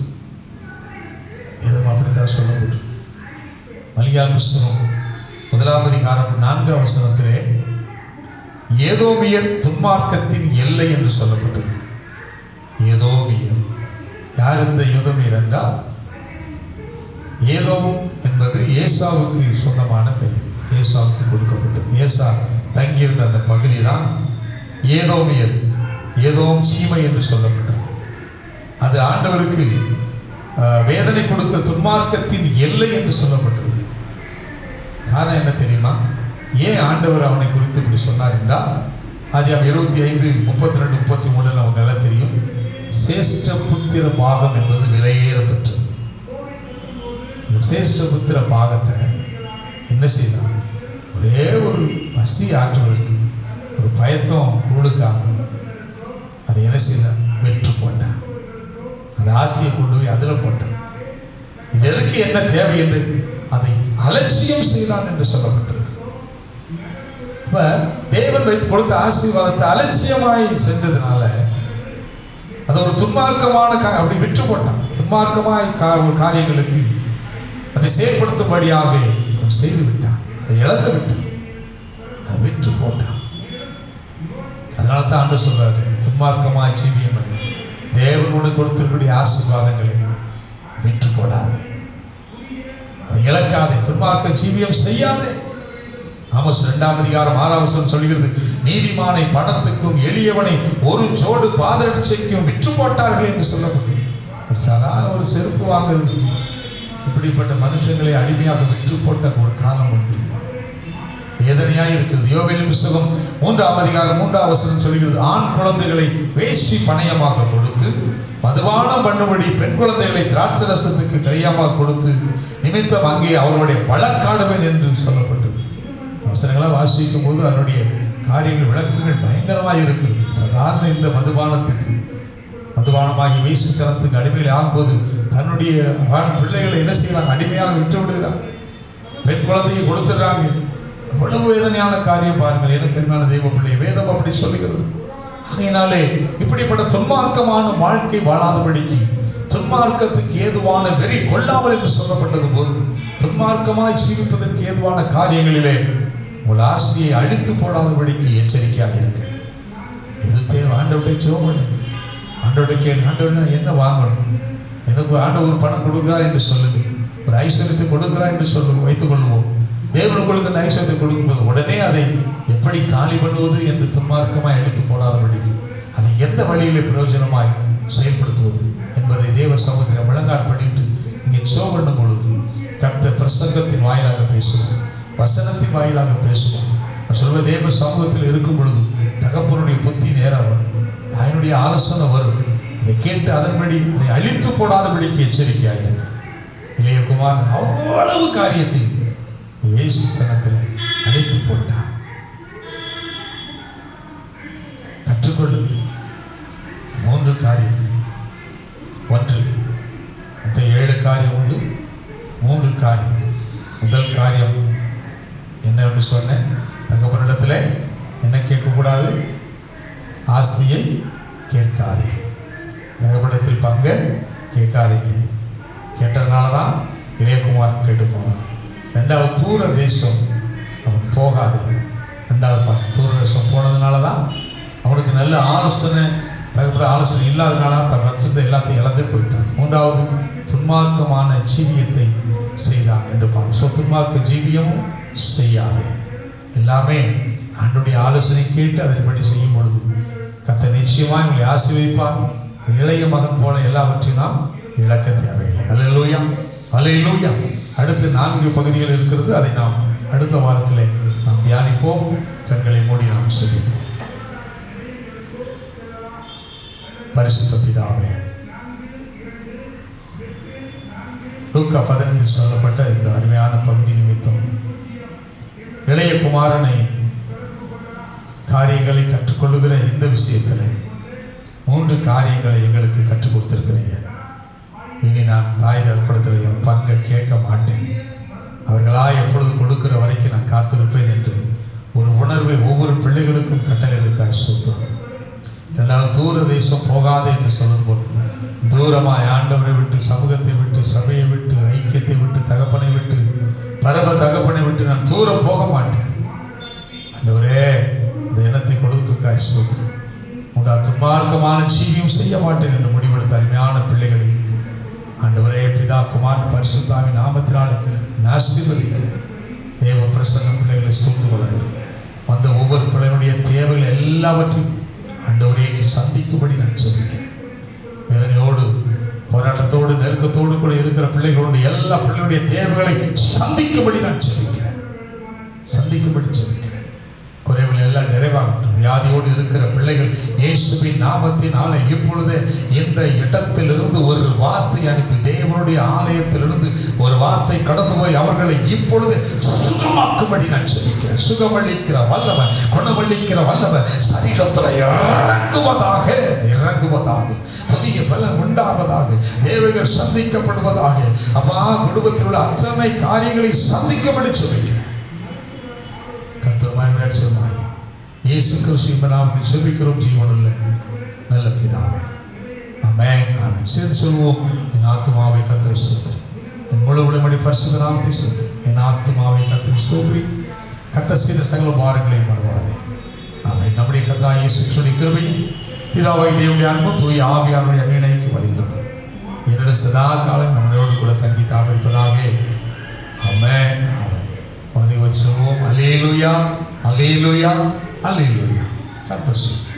வேதம் அப்படித்தான் சொல்லப்பட்டு மலியா புஸ்தகம் 1ஆம் அதிகாரம் 4ஆம் வசனத்திலே ஏதோமியர் துன்மார்க்கத்தின் எல்லை என்று சொல்லப்பட்டிருக்கு. ஏதோமியர் யார்? இந்த ஏதோமியர் என்றால், ஏதோம் என்பது ஏசாவுக்கு சொந்தமான பெயர். ஏசாவுக்கு கொடுக்கப்பட்டது. ஏசா தங்கியிருந்த அந்த பகுதி தான் ஏதோமியர், ஏதோம் சீமை என்று சொல்லப்பட்டிருக்கு. அது ஆண்டவருக்கு வேதனை கொடுக்க துன்மார்க்கத்தின் எல்லை என்று சொல்லப்பட்டிருக்கு. காரணம் என்ன தெரியுமா? ஏன் ஆண்டவர் அவனை குறித்து இப்படி சொன்னார் என்றால், ஆதியாகமம் 25:32-33 நமக்கு நல்லா தெரியும். சேஷ்ட புத்திர பாகம் என்பது விலையேற பெற்றது. இந்த சேஷ்ட புத்திர பாகத்தை என்ன செய்தான்? ஒரே ஒரு பசி ஆற்றுவதற்கு, ஒரு பயத்தம் கூழுக்காக அதை என்ன செய்தான்? வெற்று போட்டான். அந்த ஆசையை கொண்டு போய் அதில் போட்டான். இது எதுக்கு, என்ன தேவை என்று அதை அலட்சியம் செய்தான் என்று சொல்லப்பட்டிருக்கு. இப்ப தேவன் வைத்து கொடுத்த ஆசீர்வாதத்தை அலட்சியமாய் செஞ்சதுனால அது ஒரு துன்மார்க்கமான அப்படி விற்று போட்டான். துன்மார்க்கமாய் ஒரு காரியங்களுக்கு அதை செயல்படுத்தும்படியாக அவன் செய்து விட்டான். அதை இழந்து விட்டான், அதை விற்று போட்டான். அதனால தான் ஆண்டவர் சொல்றாரு, துன்மார்க்கமாய் ஜீவியம் பண்ணு, தேவன் உனக்கு கொடுத்திருக்கக்கூடிய ஆசீர்வாதங்களை விற்று போடாதே, அதை இழக்காதே, துன்மார்க்க ஜீவியம் செய்யாதே. ஆமோஸ் 2:6 சொல்கிறது, நீதிமானை பணத்துக்கும் எளியவனை ஒரு ஜோடு பாதரட்சைக்கும் விற்று போட்டார்கள் என்று சொல்லப்படும். ஒரு சாதாரண ஒரு செருப்பு வாங்குறது, இப்படிப்பட்ட மனுஷங்களை அடிமையாக விற்று போட்ட ஒரு காலம் உண்டு. வேதனையாய் இருக்கிறது. யோவேல் புத்தகம் 3:3 சொல்கிறது, ஆண் குழந்தைகளை வேஷ்டி பணயமாக கொடுத்து மதுபானம் பண்ணும்படி பெண் குழந்தைகளை திராட்சரசத்துக்கு கரையமாக கொடுத்து நிமித்தம் அங்கே அவர்களுடைய வழக்காடுவேன் என்று சொல்லப்பட்டது. வசனங்களாக வாசிக்கும் போது அதனுடைய காரியங்கள் விளக்குகள் பயங்கரமாக இருக்குது. சாதாரண இந்த மதுபானமாகி வேசித்தனத்துக்கு அடிமையில் ஆகும்போது தன்னுடைய பிள்ளைகளை என்ன செய்யறாங்க, அடிமையாக விட்டு விடுகிறாங்க, பெண் குழந்தையை கொடுத்துடுறாங்க. எவ்வளவு வேதனையான காரியம் பாருங்கள். எனக்கு என்ன தெய்வ பிள்ளை, வேதம் அப்படி சொல்லுகிறது. ஆகையினாலே இப்படிப்பட்ட துன்மார்க்கமான வாழ்க்கை வாழாதபடிக்கு, துன்மார்க்கத்துக்கு ஏதுவான வெறி கொள்ளாமல் என்று சொல்லப்பட்டது போல் துன்மார்க்கமாய் ஜீவிப்பதற்கு ஏதுவான காரியங்களிலே உங்கள் ஆசையை அழித்து போடாதபடிக்கு எச்சரிக்கையாக இருக்கு. இது தேவை. ஆண்டவர்கிட்ட ஜெபம் பண்ணு, ஆண்டவர்கிட்ட கேள், ஆண்டவர் என்ன வாங்கணும், எனக்கு ஆண்டவர் பணம் கொடுக்குறா என்று சொல்லுது, ஒரு ஐஸ்வர்யத்தை கொடுக்குறா என்று சொல்லு வைத்துக் கொள்வோம். தேவன் உங்களுக்கு அந்த ஐஸ்வர்யத்தை கொடுக்கும்போது உடனே அதை எப்படி காலி பண்ணுவது என்று துன்மார்க்கமாய் எடுத்து போடாதபடிக்கு அதை எந்த வழியிலே பிரயோஜனமாய் செயல்படுத்துவது என்பதை தேவ சமூகத்தில் விளங்காட் பண்ணிட்டு இங்கே ஜெபம் பண்ணும் பொழுது கர்த்தர் பிரசங்கத்தின் வாயிலாக பேசுவோம், வசனத்தின் வாயிலாக பேசுவோம். சொல்ல தேவ சமூகத்தில் இருக்கும் பொழுது தகப்பனுடைய புத்தி நேரம் வரும், தாயினுடைய ஆலோசனை வரும். அதை கேட்டு அதன்படி அதை அழித்து போடாதபடிக்கு எச்சரிக்கையாயிருக்கு. இளையகுமார் அவ்வளவு காரியத்தை வேசித்தனத்தில் அழித்து போட்டான். கற்றுக்கொள்ளுது 3 காரியங்கள். 1, மொத்த 7 காரியம் உண்டு, 3 காரியம். முதல் காரியம் என்ன என்று சொன்னேன், தகப்பனிடத்தில் என்ன கேட்கக்கூடாது, ஆஸ்தியை கேட்காதே, தகப்பனிடத்தில் பங்கு கேட்காதீங்க. கேட்டதுனால தான் இளையகுமார் கேட்டு போனான். 2வது, தூர தேசம் அவன் போகாது. 2வது தூர தேசம் போனதுனால தான் அவனுக்கு நல்ல ஆலோசனை, தகப்பன ஆலோசனை இல்லாதனால தன் வச்சிருந்த எல்லாத்தையும் இழந்து போயிட்டான். 3வது, துன்மார்க்கமான ஜீவியத்தை செய்தான் என்று பார்க்க. துன்மார்க்க ஜீவியமும் செய்யாது. எல்லாமே ஆண்டவருடைய ஆலோசனை கேட்டு அதன்படி செய்யும் பொழுது கர்த்தர் நிச்சயமாக உங்களை ஆசீர்வதிப்பார். இளைய மகன் போல எல்லாவற்றையும் நாம் இழக்க தேவையில்லை. அல்லேலூயா, அல்லேலூயா. அடுத்து 4 பகுதிகள் இருக்கிறது. அதை நாம் அடுத்த வாரத்திலே நாம் தியானிப்போம். கண்களை மூடி நாம் சொல்லிப்போம். பரிசுத்த பிதாவே, லூக்கா 15 சொல்லப்பட்ட இந்த அருமையான பகுதி நிமித்தம் இளைய குமாரனை காரியங்களை கற்றுக்கொள்ளுகிற இந்த விஷயத்தில் 3 காரியங்களை எங்களுக்கு கற்றுக் கொடுத்திருக்கிறீங்க. இனி நான் தாய் தகப்படத்தில் என் பங்கை கேட்க மாட்டேன், அவர்களா எப்பொழுது கொடுக்கிற வரைக்கும் நான் காத்திருப்பேன் என்று ஒரு உணர்வை ஒவ்வொரு பிள்ளைகளுக்கும் கட்டளையிடுக்காய் சொல்கிறோம். 2வது, தூர தேசம் போகாது என்று சொல்லும்போது தூரமாய் ஆண்டவரை விட்டு, சமூகத்தை விட்டு, சபையை விட்டு, ஐக்கியத்தை விட்டு, தகப்பனை விட்டு, பரம தகப்பனை விட்டு நான் தூரம் போக மாட்டேன். ஆண்டவரே, இந்த எண்ணத்தை கொடுக்காய் சொல்கிறோம். துன்மார்க்கமான ஜீவியம் செய்ய மாட்டேன் என்று முடிவெடுத்த அருமையான பிள்ளைகளை ஆண்டவரே, பிதா, குமாரன், பரிசுத்தாவின் நாமத்தினால் ஆசீர்வதிக்கிறேன். தேவ பிரசன்னம் பிள்ளைகளை சூழ்ந்து கொள்ள வேண்டும். வந்த ஒவ்வொரு பிள்ளைகளுடைய தேவைகள் எல்லாவற்றையும் ஆண்டவரே நீ சந்திக்கும்படி நான் சொல்லிக்கிறேன். வேதனையோடு, போராட்டத்தோடு, நெருக்கத்தோடு கூட இருக்கிற பிள்ளைகளுடைய எல்லா பிள்ளைகளுடைய தேவைகளை சந்திக்கும்படி நான் சொல்லிக்கிறேன். சந்திக்கும்படி சொல்லிக்கிறேன். குறைவுகள் எல்லாம் நிறைவாகட்டும். வியாதியோடு இருக்கிற பிள்ளைகள் இயேசுவின் நாமத்தினாலே இப்பொழுது இந்த இடத்திலிருந்து ஒரு வார்த்தை அனுப்பி, தேவனுடைய ஆலயத்திலிருந்து ஒரு வார்த்தை கடந்து போய் அவர்களை இப்பொழுது சுகமாக்கும்படி நான் சொல்லிக்கிறேன். சுகமளிக்கிற வல்லவன், குணமளிக்கிற வல்லவன் சரீரத்தில் இறங்குவதாக, புதிய பலன் உண்டாவதாக, தேவைகள் சந்திக்கப்படுவதாக. அப்பா, குடும்பத்தில் உள்ள அத்தனை காரியங்களை சந்திக்கும்படி சொல்லிக்கிறேன். இயேசு கிறிஸ்துவின் நாமத்தில் ஜெபிக்கிறோம் ஜீவனுள்ள நல்ல பிதாவே, ஆமென் ஆமென். சேர்ந்து சொல்வோம், என் ஆத்துமாவை கர்த்தரை ஸ்தோத்திரி, என் முழு உளமடி பரிசுத்த நாமத்தை ஸ்தோத்திரி. என் ஆத்துமாவை கர்த்தரை ஸ்தோத்திரி, கர்த்தர் செய்த சகல பாரங்களையும் மறவாதே. ஆமென். நம்முடைய கர்த்தராகிய இயேசு கிறிஸ்துவின் கிருபையும் பிதாவாகிய தேவனுடைய அன்பும் தூய ஆவியானவருடைய அன்பினைக்கு வருகிறது. என்னோட சதா காலம் நம்மளோடு கூட தங்கி தாமரிப்பதாக. ஆமென் ஆமென். உதவி வச்சு சொல்வோம், அல்லேலூயா அல்லேலூயா அல்லேலூயா. God bless you.